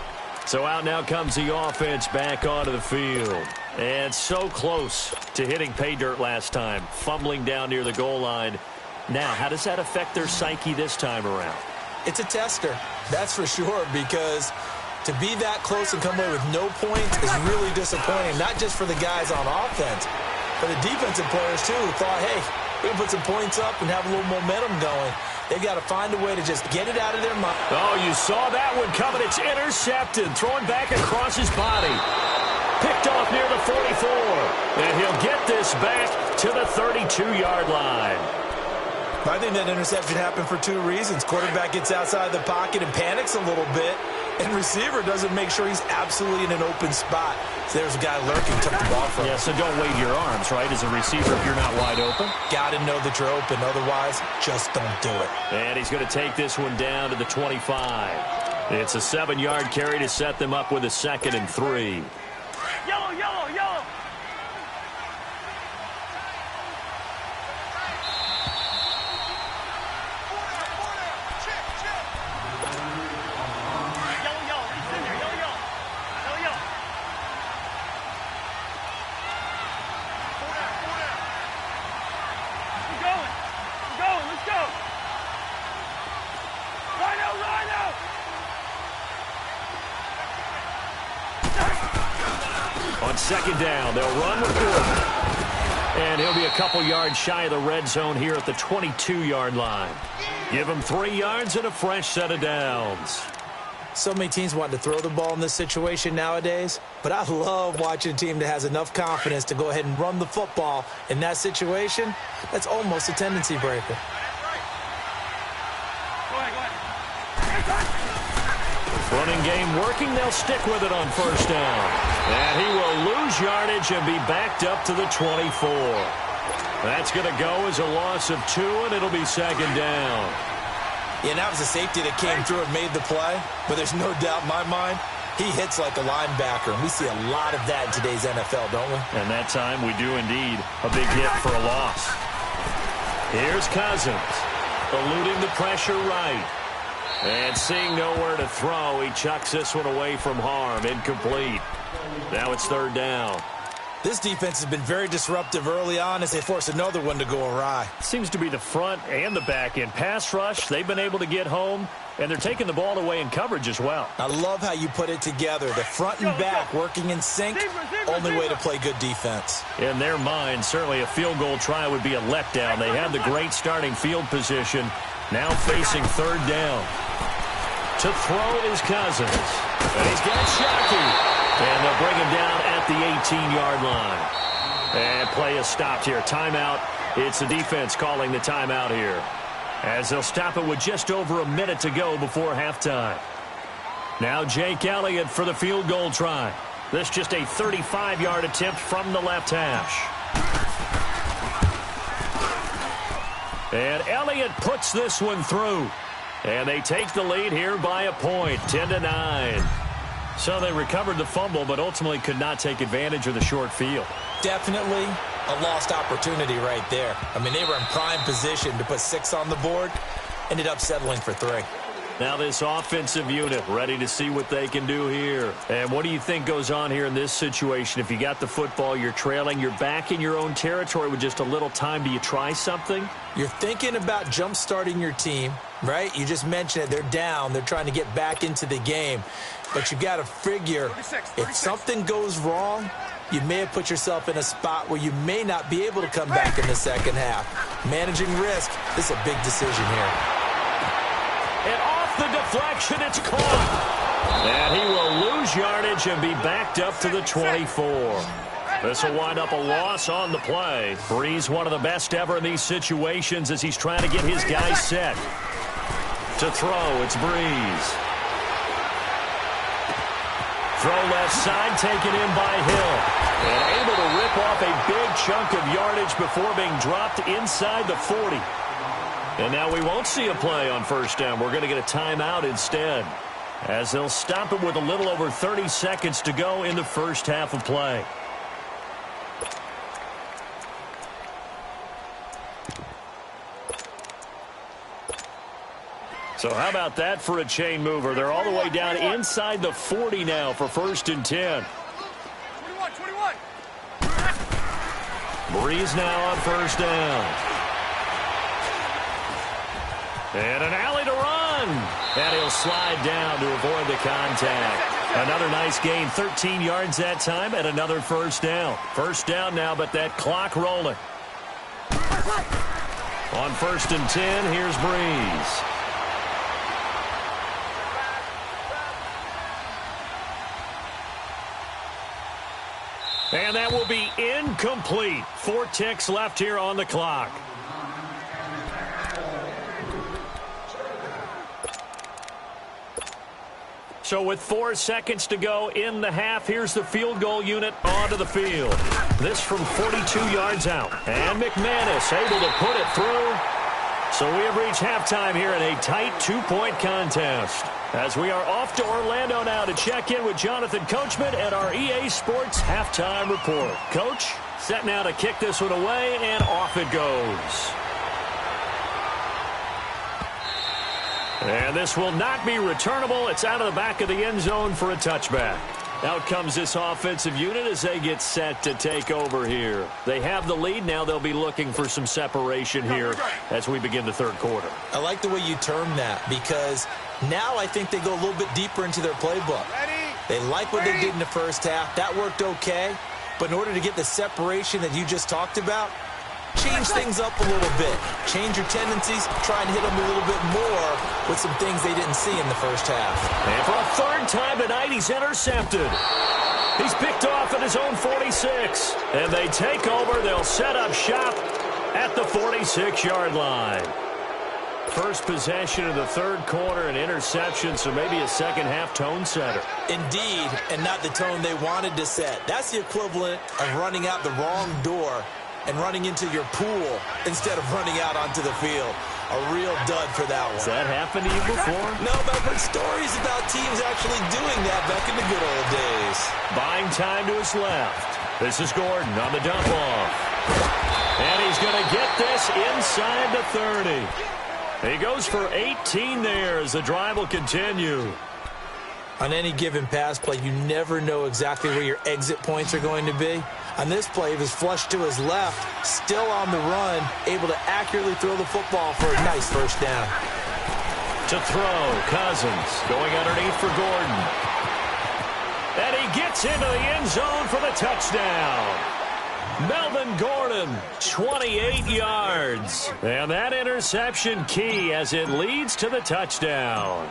So out now comes the offense back onto the field. And so close to hitting pay dirt last time, fumbling down near the goal line. Now, how does that affect their psyche this time around? It's a tester, that's for sure, because to be that close and come away with no points is really disappointing, not just for the guys on offense, but the defensive players, too, who thought, hey, we can put some points up and have a little momentum going. They've got to find a way to just get it out of their mind. Oh, you saw that one coming. It's intercepted, thrown back across his body. Picked off near the 44, and he'll get this back to the 32-yard line. I think that interception happened for 2 reasons. Quarterback gets outside the pocket and panics a little bit, and receiver doesn't make sure he's absolutely in an open spot. So there's a guy lurking, took the ball from him. Yeah, so don't wave your arms, right, as a receiver if you're not wide open. Got to know that you're open. Otherwise, just don't do it. And he's going to take this one down to the 25. It's a 7-yard carry to set them up with a 2nd and 3. Yellow, yellow, yellow. On 2nd down, they'll run with Gordon. And he'll be a couple yards shy of the red zone here at the 22-yard line. Give him 3 yards and a fresh set of downs. So many teams want to throw the ball in this situation nowadays, but I love watching a team that has enough confidence to go ahead and run the football. In that situation, that's almost a tendency breaker. Running game working. They'll stick with it on first down. And he will lose yardage and be backed up to the 24. That's going to go as a loss of 2, and it'll be 2nd down. Yeah, that was a safety that came through and made the play, but there's no doubt in my mind he hits like a linebacker, and we see a lot of that in today's NFL, don't we? And that time we do indeed. A big hit for a loss. Here's Cousins, eluding the pressure right. And seeing nowhere to throw, he chucks this one away from harm. Incomplete. Now it's 3rd down. This defense has been very disruptive early on as they force another one to go awry. Seems to be the front and the back end. Pass rush, they've been able to get home, and they're taking the ball away in coverage as well. I love how you put it together. The front and back working in sync, only way to play good defense. In their mind, certainly a field goal try would be a letdown. They had the great starting field position, now facing 3rd down. To throw is Cousins. And he's got Shockey. And they'll bring him down at the 18-yard line. And play is stopped here. Timeout. It's the defense calling the timeout here, as they'll stop it with just over a minute to go before halftime. Now Jake Elliott for the field goal try. This just a 35-yard attempt from the left hash. And Elliott puts this one through. And they take the lead here by a point, 10-9. So they recovered the fumble, but ultimately could not take advantage of the short field. Definitely a lost opportunity right there. I mean, they were in prime position to put 6 on the board, ended up settling for 3. Now this offensive unit ready to see what they can do here. And what do you think goes on here in this situation? If you got the football, you're trailing, you're back in your own territory with just a little time. Do you try something? You're thinking about jump-starting your team, right? You just mentioned it. They're down. They're trying to get back into the game. But you got to figure, if something goes wrong, you may have put yourself in a spot where you may not be able to come back in the second half. Managing risk, this is a big decision here. And off the deflection, it's caught. And he will lose yardage and be backed up to the 24. This will wind up a loss on the play. Breeze, one of the best ever in these situations as he's trying to get his guys set. To throw, it's Breeze. Throw left side, taken in by Hill. And able to rip off a big chunk of yardage before being dropped inside the 40. And now we won't see a play on first down. We're going to get a timeout instead, as they'll stop it with a little over 30 seconds to go in the first half of play. So how about that for a chain mover? They're all the way down inside the 40 now for 1st and 10. 21. Breeze now on first down. And an alley to run. And he'll slide down to avoid the contact. Another nice gain, 13 yards that time, and another first down. First down now, but that clock rolling. On 1st and 10, here's Breeze. And that will be incomplete. 4 ticks left here on the clock. So with 4 seconds to go in the half, here's the field goal unit onto the field. This from 42 yards out. And McManus able to put it through. So we have reached halftime here in a tight 2-point contest, as we are off to Orlando now to check in with Jonathan Coachman at our EA Sports Halftime Report. Coach, set now to kick this one away, and off it goes. And this will not be returnable. It's out of the back of the end zone for a touchback. Out comes this offensive unit as they get set to take over here. They have the lead. Now they'll be looking for some separation here as we begin the third quarter. I like the way you term that, because now I think they go a little bit deeper into their playbook. They like what they did in the first half. That worked okay. But in order to get the separation that you just talked about, change things up a little bit. Change your tendencies. Try and hit them a little bit more with some things they didn't see in the first half. And for a third time tonight, he's intercepted. He's picked off at his own 46. And they take over. They'll set up shop at the 46-yard line. First possession of the third quarter, an interception, so maybe a second-half tone setter. Indeed, and not the tone they wanted to set. That's the equivalent of running out the wrong door and running into your pool instead of running out onto the field. A real dud for that one. Has that happened to you before? No, but I've heard stories about teams actually doing that back in the good old days. Buying time to his left. This is Gordon on the dump off. And he's going to get this inside the 30. He goes for 18 there as the drive will continue. On any given pass play, you never know exactly where your exit points are going to be. On this play, he was flushed to his left, still on the run, able to accurately throw the football for a nice first down. To throw, Cousins going underneath for Gordon. And he gets into the end zone for the touchdown. Melvin Gordon, 28 yards. And that interception key as it leads to the touchdown.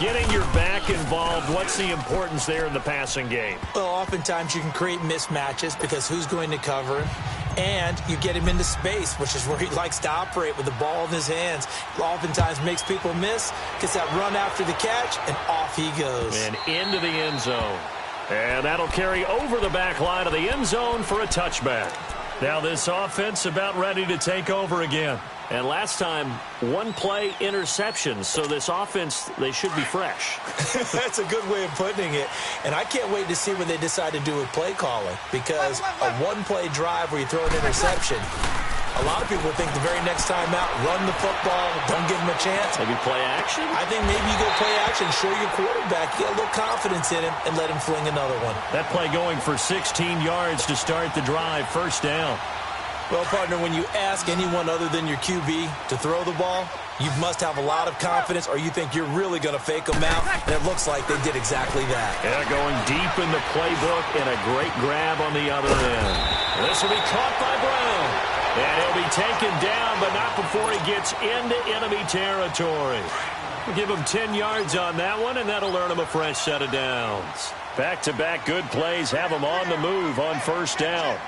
Getting your back involved, what's the importance there in the passing game? Well, oftentimes you can create mismatches because who's going to cover him? And you get him into space, which is where he likes to operate with the ball in his hands. Oftentimes makes people miss, gets that run after the catch, and off he goes. And into the end zone. And that'll carry over the back line of the end zone for a touchback. Now this offense about ready to take over again. And last time, one play interception. So this offense, they should be fresh. That's a good way of putting it. And I can't wait to see what they decide to do with play calling. Because a one-play drive where you throw an interception, A lot of people think the very next time out, run the football, don't give him a chance. Maybe play action? I think maybe you go play action, show your quarterback, get a little confidence in him, and let him fling another one. That play going for 16 yards to start the drive, first down. Well, partner, when you ask anyone other than your QB to throw the ball, you must have a lot of confidence or you think you're really going to fake them out, and it looks like they did exactly that. Yeah, going deep in the playbook and a great grab on the other end. This will be caught by Brown, and he'll be taken down, but not before he gets into enemy territory. We'll give him 10 yards on that one, and that'll earn him a fresh set of downs. Back-to-back good plays have him on the move on first down.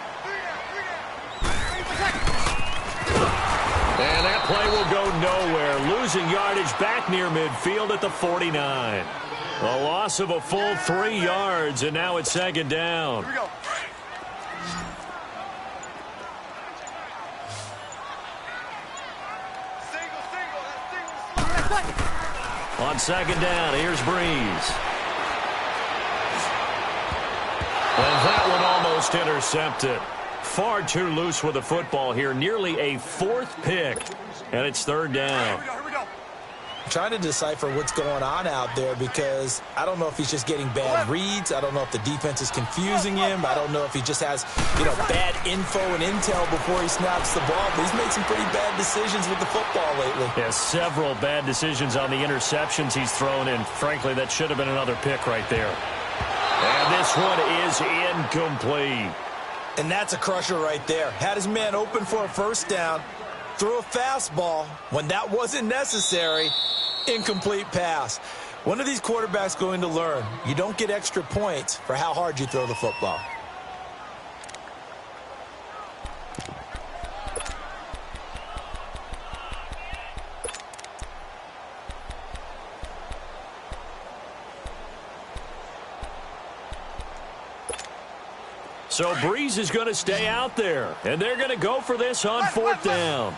And that play will go nowhere, losing yardage back near midfield at the 49. A loss of a full 3 yards, and now it's second down. Here we go. On second down, here's Breeze. And that one almost intercepted. Far too loose with the football here. Nearly a fourth pick. And it's third down. Here we go. I'm trying to decipher what's going on out there because I don't know if he's just getting bad reads. I don't know if the defense is confusing him. I don't know if he just has, bad info and intel before he snaps the ball. But he's made some pretty bad decisions with the football lately. Yeah, several bad decisions on the interceptions he's thrown in. Frankly, that should have been another pick right there. And this one is incomplete. And that's a crusher right there. Had his man open for a first down, threw a fastball when that wasn't necessary, incomplete pass. One of these quarterbacks going to learn, you don't get extra points for how hard you throw the football. So Breeze is going to stay out there, and they're going to go for this on fourth down.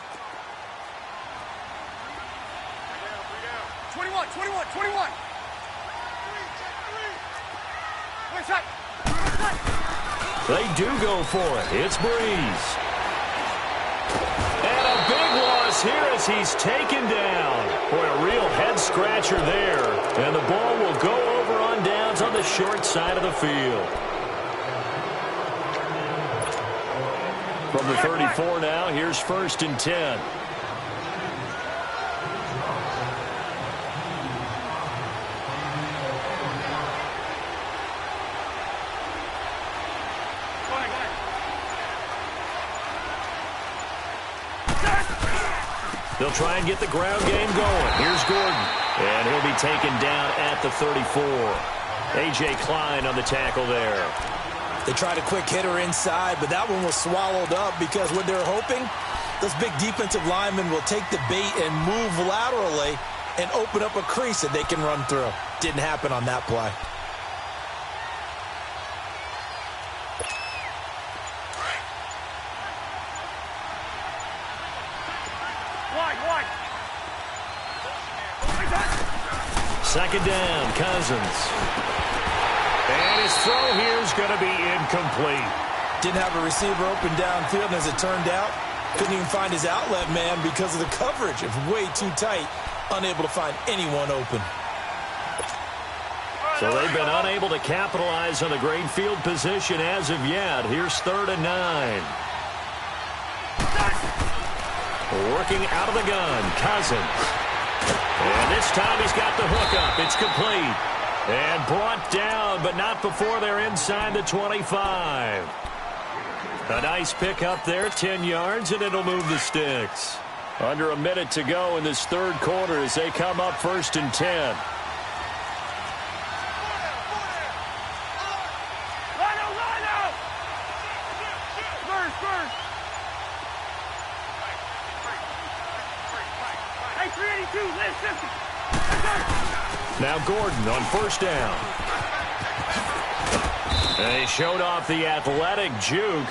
21. They do go for it. It's Breeze. And a big loss here as he's taken down. Boy, a real head-scratcher there. And the ball will go over on downs on the short side of the field. From the 34 now, here's first and 10. They'll try and get the ground game going. Here's Gordon. And he'll be taken down at the 34. A.J. Klein on the tackle there. They tried a quick hitter inside, but that one was swallowed up because what they're hoping, those big defensive linemen will take the bait and move laterally and open up a crease that they can run through. Didn't happen on that play. Wide. Second down, Cousins. And his throw here is going to be incomplete. Didn't have a receiver open downfield, and as it turned out, couldn't even find his outlet man because of the coverage. It was way too tight, unable to find anyone open. So they've been unable to capitalize on the great field position as of yet. Here's third and 9. Working out of the gun, Cousins. And this time he's got the hook up. It's complete. And brought down, but not before they're inside the 25. A nice pick up there, 10 yards, and it'll move the sticks. Under a minute to go in this third quarter as they come up first and 10. Now Gordon on first down. And he showed off the athletic juke.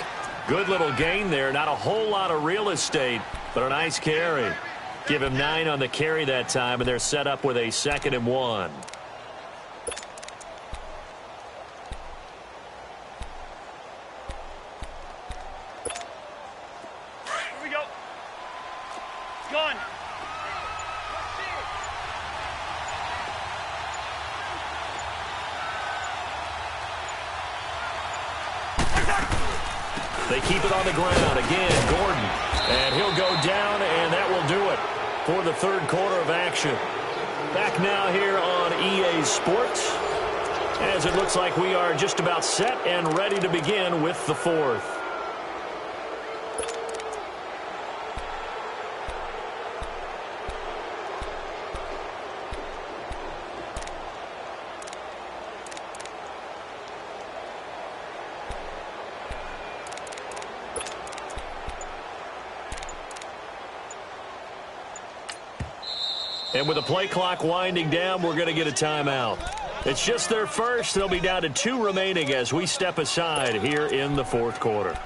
Good little gain there. Not a whole lot of real estate, but a nice carry. Give him 9 on the carry that time, and they're set up with a 2nd and 1. Here we go. gun. They keep it on the ground. Again, Gordon. And he'll go down, and that will do it for the third quarter of action. Back now here on EA Sports, as it looks like we are just about set and ready to begin with the fourth. And with the play clock winding down, we're going to get a timeout. It's just their first. They'll be down to 2 remaining as we step aside here in the fourth quarter.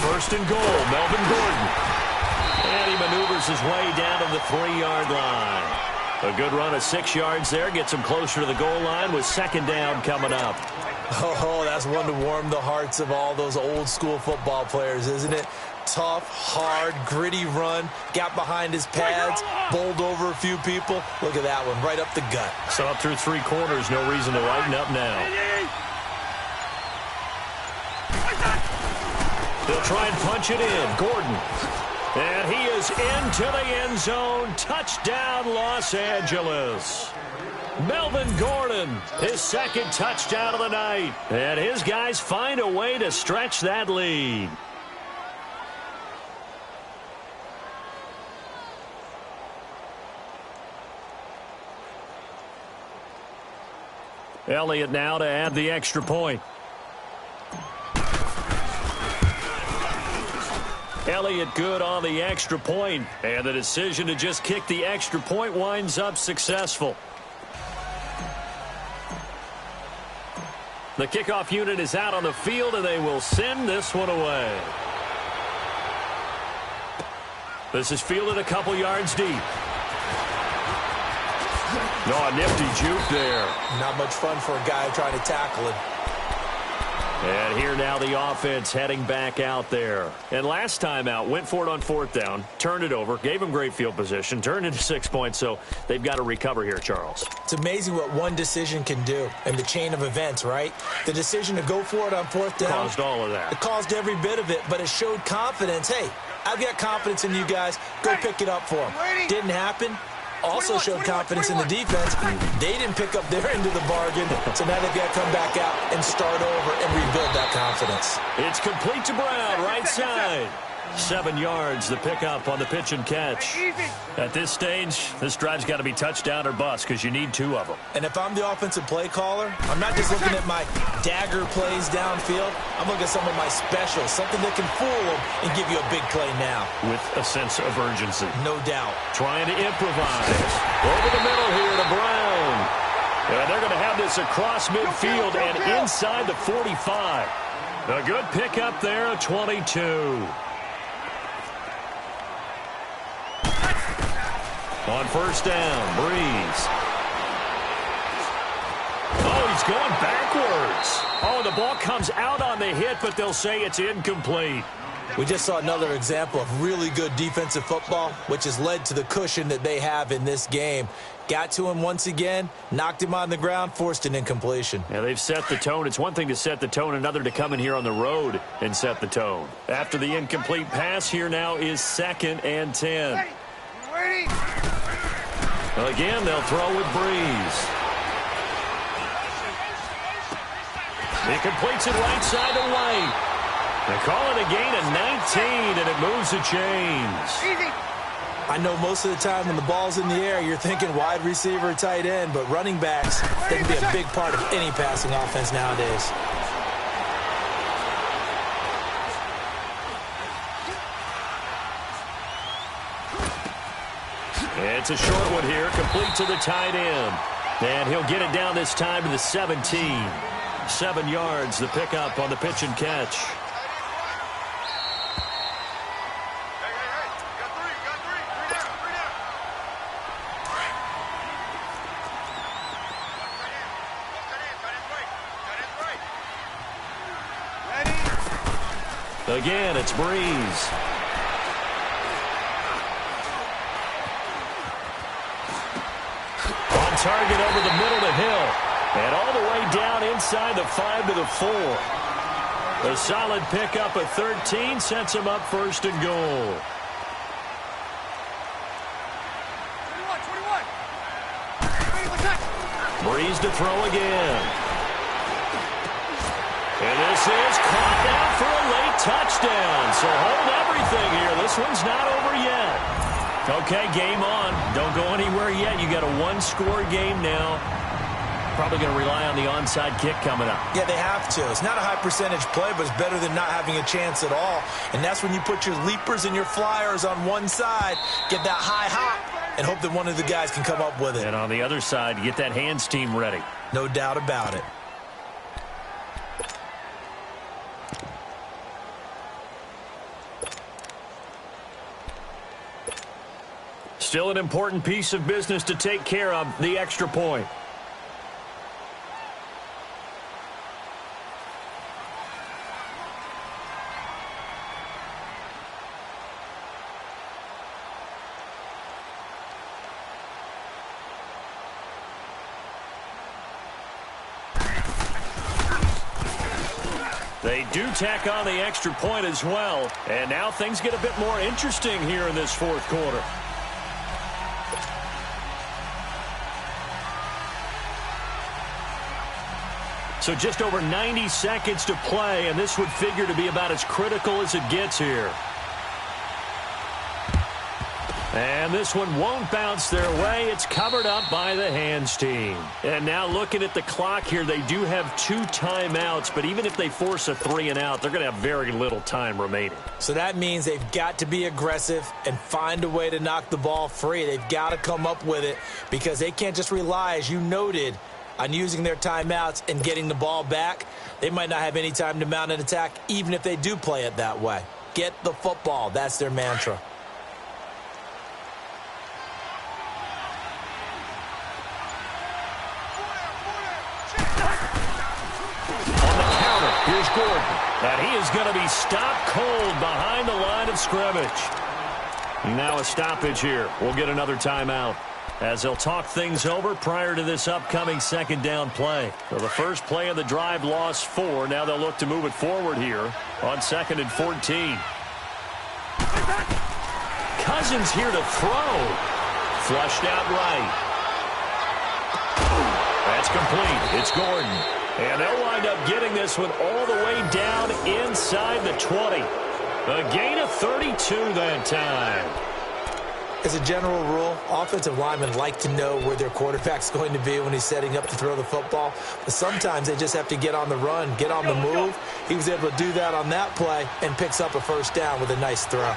First and goal, Melvin Gordon. And he maneuvers his way down to the 3-yard line. A good run of 6 yards there. Gets him closer to the goal line with second down coming up. Oh, that's one to warm the hearts of all those old school football players, isn't it? Tough, hard, gritty run. Got behind his pads, bowled over a few people. Look at that one, right up the gut. So up through 3 quarters, no reason to lighten up now. They'll try and punch it in. Gordon. And he is into the end zone. Touchdown, Los Angeles. Melvin Gordon, his second touchdown of the night. And his guys find a way to stretch that lead. Elliott now to add the extra point. Elliott good on the extra point, and the decision to just kick the extra point winds up successful. The kickoff unit is out on the field, and they will send this one away. This is fielded a couple yards deep. No, a nifty juke there. Not much fun for a guy trying to tackle it. And here now the offense heading back out there. And last time out, went for it on 4th down, turned it over, gave them great field position, turned into 6 points, so they've got to recover here, Charles. It's amazing what one decision can do in the chain of events, right? The decision to go for it on 4th down. Caused all of that. It caused every bit of it, but it showed confidence. Hey, I've got confidence in you guys. Go pick it up for them. Didn't happen. Also showed confidence in the defense. They didn't pick up their end of the bargain, so now they've got to come back out and start over and rebuild that confidence. It's complete to Brown, right side. 7 yards, the pickup on the pitch and catch. At this stage, this drive's got to be touchdown or bust because you need 2 of them. And if I'm the offensive play caller, I'm not just looking at my dagger plays downfield. I'm looking at some of my specials, something that can fool them and give you a big play now. With a sense of urgency. No doubt. Trying to improvise. Over the middle here to Brown. And they're going to have this across midfield and inside the 45. A good pickup there, 22. On 1st down, Breeze. Oh, he's going backwards. Oh, the ball comes out on the hit, but they'll say it's incomplete. We just saw another example of really good defensive football, which has led to the cushion that they have in this game. Got to him once again, knocked him on the ground, forced an incompletion. Yeah, they've set the tone. It's one thing to set the tone, another to come in here on the road and set the tone. After the incomplete pass, here now is 2nd and 10. Well, again, they'll throw with Breeze. He completes it right side to White. They call it a gain of 19, and it moves the chains. I know most of the time when the ball's in the air, you're thinking wide receiver, tight end, but running backs, they can be a big part of any passing offense nowadays. It's a short one here, complete to the tight end. And he'll get it down this time to the 17. 7 yards, the pickup on the pitch and catch. Again, it's Breeze. On target over the middle to Hill. And all the way down inside the 5 to the 4. A solid pickup of 13 sets him up first and goal. 21. Breeze to throw again. And this is caught down for a late touchdown. So hold everything here. This one's not over yet. Okay, game on. Don't go anywhere yet. You got a one-score game now. Probably going to rely on the onside kick coming up. Yeah, they have to. It's not a high percentage play, but it's better than not having a chance at all. And that's when you put your leapers and your flyers on one side, get that high hop, and hope that one of the guys can come up with it. And on the other side, get that hands team ready. No doubt about it. Still an important piece of business to take care of, the extra point. They do tack on the extra point as well. And now things get a bit more interesting here in this fourth quarter. So just over 90 seconds to play, and this would figure to be about as critical as it gets here. And this one won't bounce their way. It's covered up by the hands team. And now looking at the clock here, they do have 2 timeouts, but even if they force a 3-and-out, they're going to have very little time remaining. So that means they've got to be aggressive and find a way to knock the ball free. They've got to come up with it because they can't just rely, as you noted, on using their timeouts and getting the ball back. They might not have any time to mount an attack, even if they do play it that way. Get the football. That's their mantra. Here's Gordon. And he is going to be stopped cold behind the line of scrimmage. Now a stoppage here. We'll get another timeout as they'll talk things over prior to this upcoming second down play. So the first play of the drive lost 4. Now they'll look to move it forward here on 2nd and 14. Cousins here to throw. Flushed out right. That's complete. It's Gordon. And they'll wind up getting this one all the way down inside the 20. A gain of 32 that time. As a general rule, offensive linemen like to know where their quarterback's going to be when he's setting up to throw the football. But sometimes they just have to get on the run, get on the move. He was able to do that on that play and picks up a first down with a nice throw.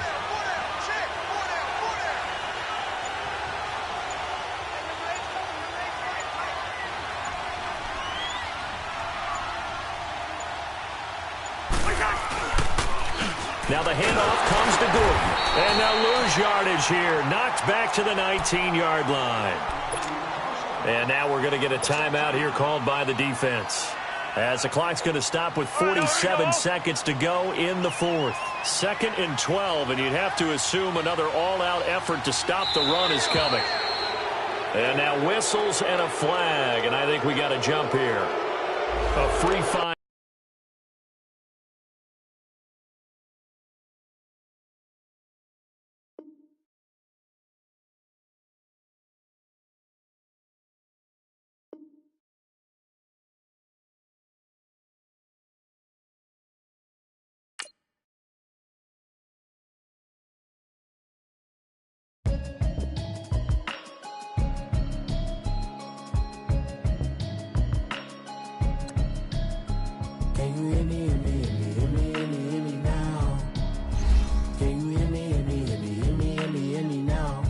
Now the handoff comes to Gordon. And they'll lose yardage here. Knocked back to the 19-yard line. And now we're going to get a timeout here called by the defense, as the clock's going to stop with 47 seconds to go in the fourth. 2nd and 12, and you'd have to assume another all-out effort to stop the run is coming. And now whistles and a flag, and I think we got a jump here. A free five. Can you hear me, hear me, hear me, hear me, hear me, hear me now? Can you hear me, hear me, hear me, hear me, hear me, hear me now?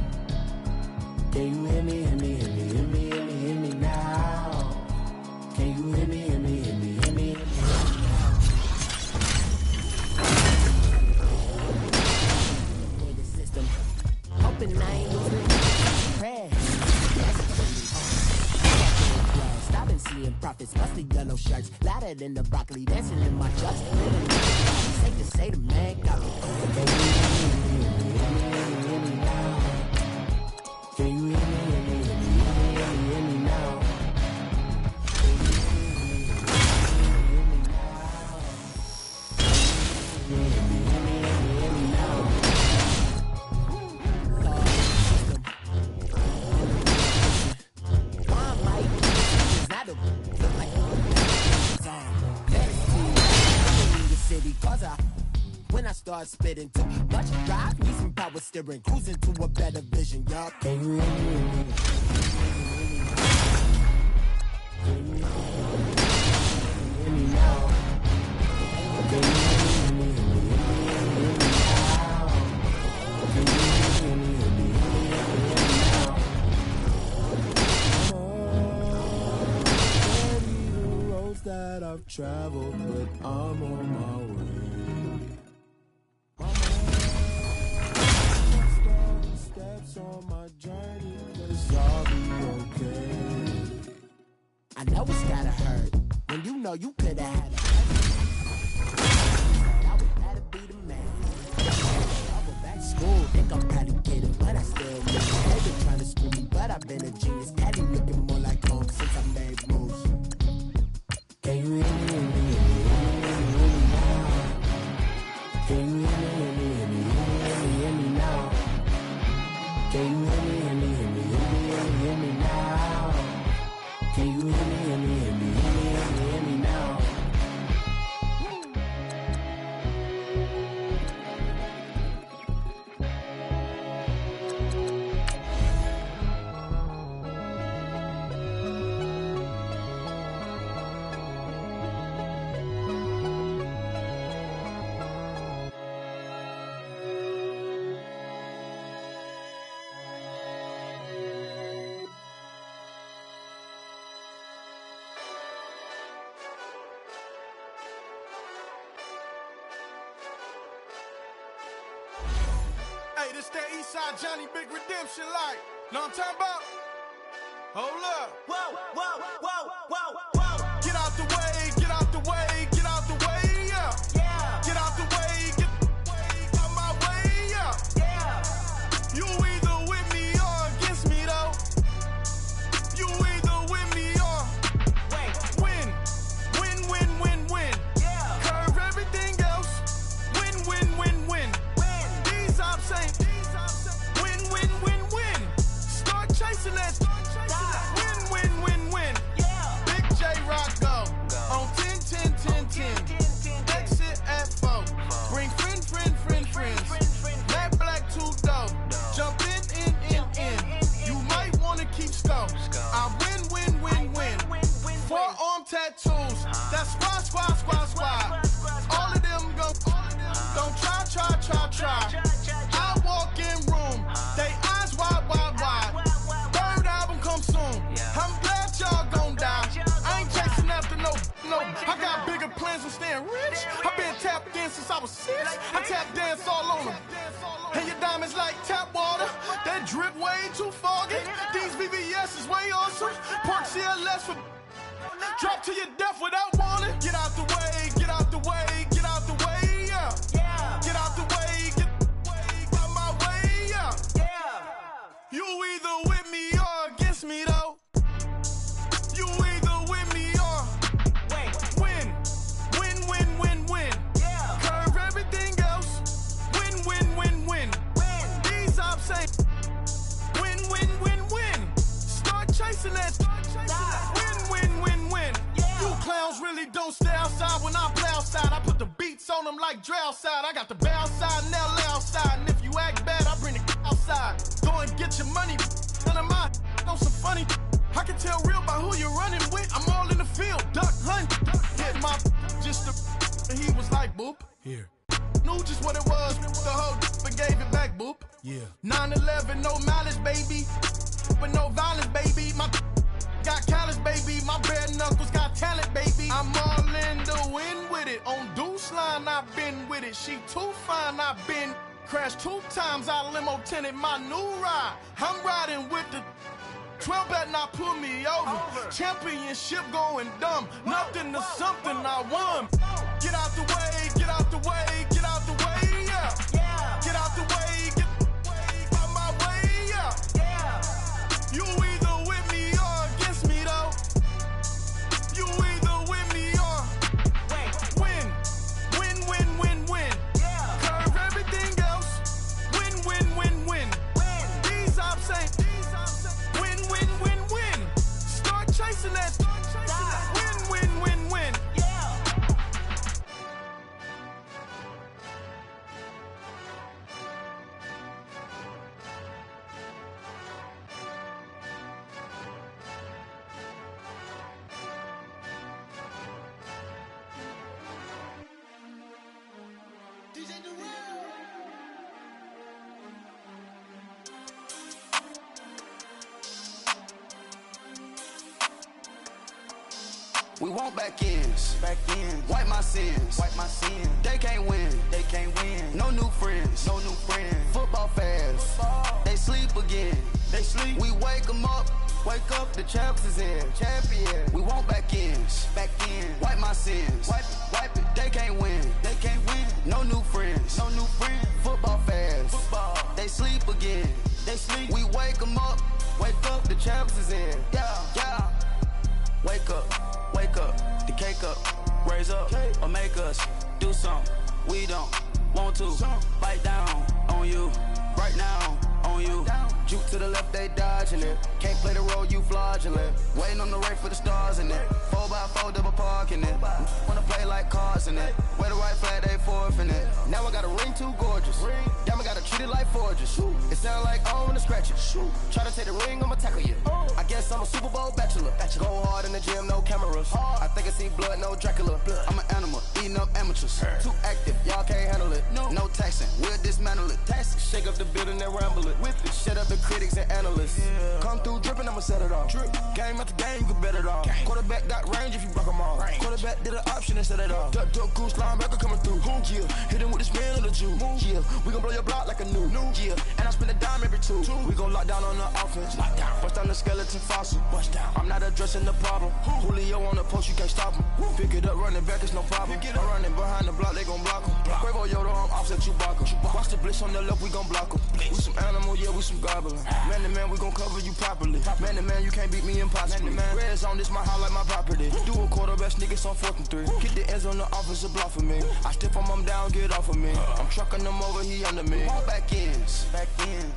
Can you hear me, hear me, hear me, hear me, hear me, hear me now? Can you hear me, hear me, hear me, hear me, hear me now? The system, hoping I ain't losing crash. I've been seeing profits, mostly yellow shirts, louder than the broccoli, dancing in my trucks. Safe to say the man when I start spitting. Too much drive, need some power steering, cruising to a better vision, y'all. Can you hear me? Can you hear me now? Can you hear me? Can you hear me? That I've traveled, but I'm on my way. I'm on steps on my journey, 'cause I'll be okay. I know it's gotta hurt when you know you could've had it. I would rather be the man. I go back to school, think I'm probably kidding, but I still miss it. They've been trying to screw me, but I've been a genius. Caddy looking more like home since I made moves. Can you hear me, hear me, hear me now? Can you hear me, hear me, hear me, hear me now? Can you hear me, hear me, hear me, hear me now? Can you hear me, hear me, hear me, hear me now? Hey, this that Eastside Johnny Big Redemption like. Know what I'm talking about? Hold up. Whoa, whoa, whoa, whoa, whoa. Get out the way, get out the way, get out the way, yeah. Yeah. Get out the way, get out my way, yeah. Yeah. You either with me or against me though. You either with me or win. Win, win, win, win. Yeah. Curve everything else. Win, win, win, win. These I'm saying. Win, win, win, win. Start chasing that. Win, win, win, win. Yeah. Big J Rock go. On 10, 10, 10, 10. Exit at 4. Bring friends. Matt Black 2 dope. Jump in. You might wanna keep score. I win. Forearm tattoos. That's squad. All of them go. Don't try. I walk in room. They eyes wide. Third album come soon. I'm glad y'all gon' die. I ain't chasing after no. I got bigger plans than staying rich. I been tapped in since I was 6. I tap dance all on them. And your diamonds like tap water. That drip way too foggy. These VVS is way awesome. Park CLS for drop to your death without warning. Get out the way, get out the way, get out the way, yeah. Yeah. Get out the way, get out my way, yeah. Yeah. You either with me or against me though. You either with me or win. Win. Yeah. Curve everything else. Win. These I'm saying. Win. Start chasing that. Win. Yeah. You clowns really don't stay outside when I play outside. I put the beats on them like drow side. I got the bow side and they'll lay outside. And if you act bad, I bring the outside. Go and get your money. None of my know some funny. I can tell real by who you're running with. I'm all in the field. Duck hunt. Hit my just the. He was like boop. Here. Knew just what it was. The whole and gave it back boop. Yeah. 9/11, no malice, baby. But no violence, baby. My got callous, baby. My bare knuckles got talent, baby. I'm all in the wind with it. On Deuce Line, I've been with it. She too fine, I've been crashed 2 times. I limo tinted my new ride. I'm riding with the 12 better not pull me over. Championship going dumb. Nothing to something I won. Get out the way, get out the way, get out the way, yeah. Yeah. Get out the way, get out my way, yeah. Yeah. You either with me or against me though. You either with me or win. Yeah. Curve everything else. Win. These I'm saying. Win. Start chasing that. Win. Yeah. We want back ends. Back ends. Wipe my sins. Wipe my sins. They can't win. They can't win. No new friends. No new friends. Football fans. Football. They sleep again. They sleep. We wake them up. Wake up, the champs is in. Champion. We want back ends. Back ends. Wipe my sins. Wipe it. They can't win. They can't win. No new friends. No new friends. Football fans. Football. They sleep again. They sleep. We wake them up. Wake up, the champs is in. Yeah, yeah. Wake up, wake up. The cake up. Raise up or make us do something we don't want to. Bite down on you right now. On you. Juke to the left, they dodging it. Can't play the role, you fraudulent. Waiting on the right for the stars in it. 4x4 double parking it. Wanna play like cars in it. Wear the right flag, they forfeiting it. Now I got a ring too gorgeous. Damn, I gotta treat it like forges. It sound like I wanna scratch it. Try to take the ring, I'ma tackle you. I guess I'm a Super Bowl bachelor. Go hard in the gym, no cameras. I think I see blood, no Dracula. I'm an animal, eating up amateurs. Too active, y'all can't handle it. No taxing, we'll dismantle it. Shake up the building and ramble it. Whip it, shut up the critics and analysts. Come through dripping, I'ma set it off. Game after game, you can bet it off. Quarterback got range if you block them all. Quarterback did an option and set it off. Duck, goose, linebacker coming through. Yeah, hit him with the spin of the Jew. Yeah, we gon' blow your block like a new. Yeah, and I spend a dime every two. We gon' lock down on the offense. Bust down the skeleton fossil. I'm not addressing the problem. Julio on the post, you can't stop him. Pick it up, running back, it's no problem. I'm running behind the block, they gon' block him. Quavo Yoda, I'm offset Chewbacca. Watch the blitz on the left, we gon' block him. We some animal, yeah, we some goblin. Man to man, we gon' cover you properly. Man to man, you can't beat me impossibly. Red zone, this my house like my property. Do a quarterback, niggas on 4th and 3. Get the ends on the offensive block for me. I stiff him down, get off of me. I'm trucking them over, he under me. Walk back ends.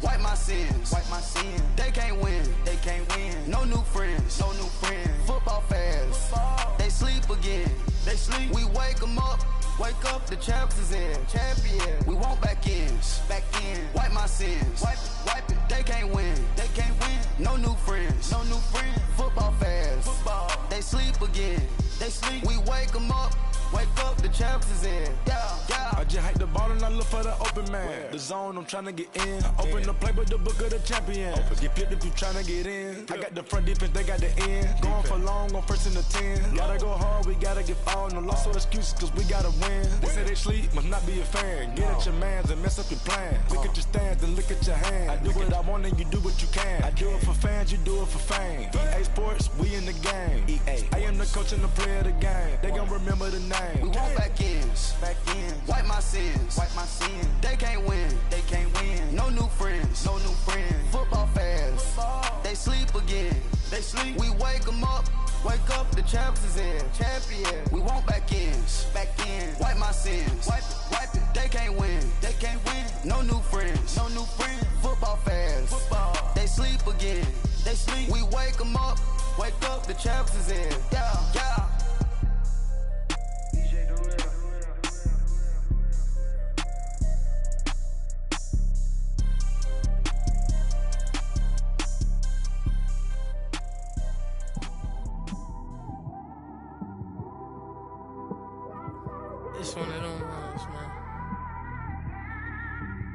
Wipe my sins. Wipe my sins. They can't win. They can't win. No new friends. No new friends. Football fans. They sleep again. They sleep. We wake them up. Wake up, the champs is in. Champion. We want back ends. Back in. Wipe my sins. Wipe it. They can't win. They can't win. No new friends. No new friends. Football fans. Football. They sleep again. They sleep. We wake them up. Wake up, the champs is in. Yeah, yeah. I just hike the ball and I look for the open man. The zone, I'm trying to get in. Open the playbook, the book of the champion. Get flipped if you trying to get in. I got the front defense, they got the end. Going for long, on 1st and the 10. Gotta go hard, we gotta get all. No loss or excuses, cause we gotta win. They say they sleep, must not be a fan. Get at your mans and mess up your plans. Look at your stands and look at your hands. I do what I want and you do what you can. I do it for fans, you do it for fame. EA Sports, we in the game. EA. I am the coach and the player of the game. They gon' remember the name. We want back ends. Wipe my sins. Wipe my sins. They can't win. They can't win. No new friends. No new friends. Football fans. They sleep again. They sleep. We wake them up. Wake up, the champs is in. Champion. We want back ends. Wipe my sins. Wipe it. They can't win. They can't win. No new friends. No new friends. Football fans. They sleep again. They sleep. We wake them up. Wake up, the champs is in. Yeah, yeah. It's one of them ones, man.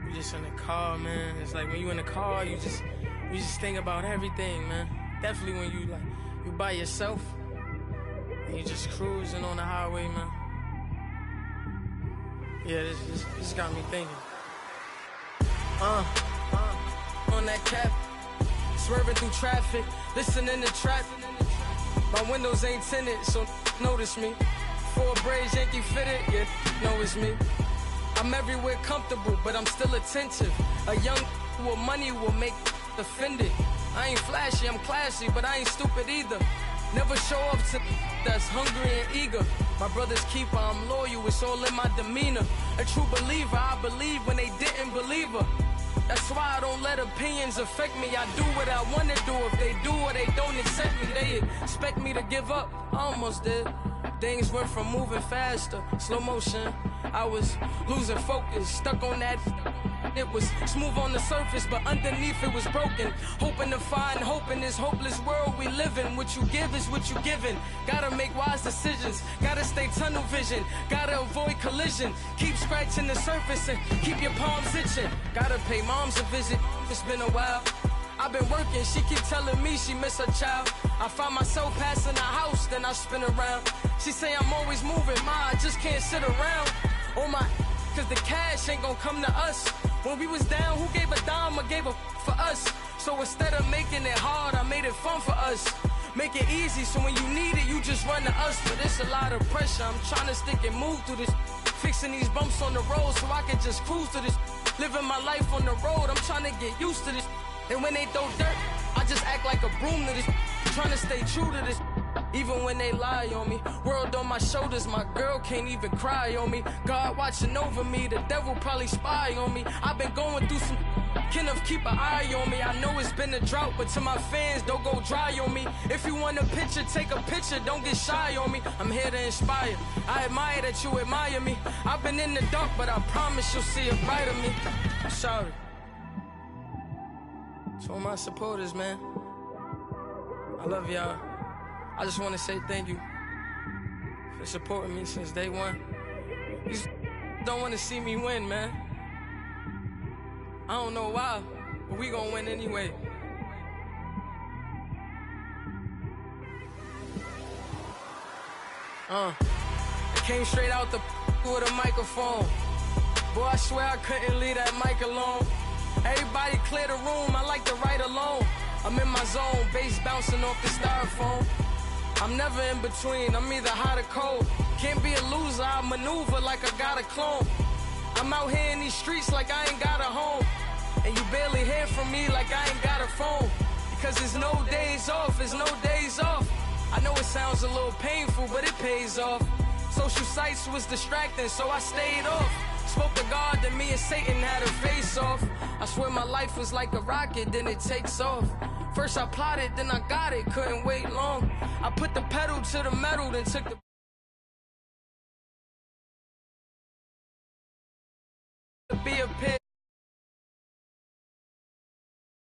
You just in the car, man. It's like when you in the car, you just think about everything, man. Definitely when you by yourself and you just cruising on the highway, man. Yeah, this got me thinking. On that cap, swerving through traffic, listening to trap. My windows ain't tinted, so notice me. 4 braids, Yankee fitted, yeah, know it's me. I'm everywhere comfortable, but I'm still attentive. A young with money will make offended. I ain't flashy, I'm classy, but I ain't stupid either. Never show up to that's hungry and eager. My brother's keeper, I'm loyal, it's all in my demeanor. A true believer, I believe when they didn't believe her. That's why I don't let opinions affect me. I do what I wanna do. If they do or they don't accept me, they expect me to give up. I almost did. Things went from moving faster, slow motion. I was losing focus, stuck on that. It was smooth on the surface, but underneath it was broken. Hoping to find hope in this hopeless world we live in. What you give is what you given. Gotta make wise decisions. Gotta stay tunnel vision. Gotta avoid collision. Keep scratching the surface and keep your palms itching. Gotta pay moms a visit. It's been a while. I've been working, she keep telling me she miss her child. I find myself passing the house, then I spin around. She say I'm always moving, I just can't sit around. Oh my, cause the cash ain't gon' come to us. When we was down, who gave a dime or gave a for us? So instead of making it hard, I made it fun for us. Make it easy, so when you need it, you just run to us. But it's a lot of pressure, I'm trying to stick and move through this. Fixing these bumps on the road so I can just cruise to this. Living my life on the road, I'm trying to get used to this. And when they throw dirt, I just act like a broom to this. Trying to stay true to this. Even when they lie on me, world on my shoulders, my girl can't even cry on me. God watching over me, the devil probably spy on me. I've been going through some, Kenneth keep an eye on me. I know it's been a drought, but to my fans, don't go dry on me. If you want a picture, take a picture, don't get shy on me. I'm here to inspire, I admire that you admire me. I've been in the dark, but I promise you'll see a brighter me. I'm sorry. To all my supporters, man, I love y'all. I just want to say thank you for supporting me since day one. You just don't want to see me win, man. I don't know why, but we gonna win anyway. I came straight out the with a microphone. Boy, I swear I couldn't leave that mic alone. Everybody clear the room, I like to write alone. I'm in my zone, bass bouncing off the styrofoam. I'm never in between, I'm either hot or cold. Can't be a loser, I maneuver like I got a clone. I'm out here in these streets like I ain't got a home. And you barely hear from me like I ain't got a phone. Because there's no days off, there's no days off. I know it sounds a little painful, but it pays off. Social sites was distracting, so I stayed off. Spoke to God, then me and Satan had a face off. I swear my life was like a rocket, then it takes off. First I plotted, then I got it, couldn't wait long. I put the pedal to the metal, then took the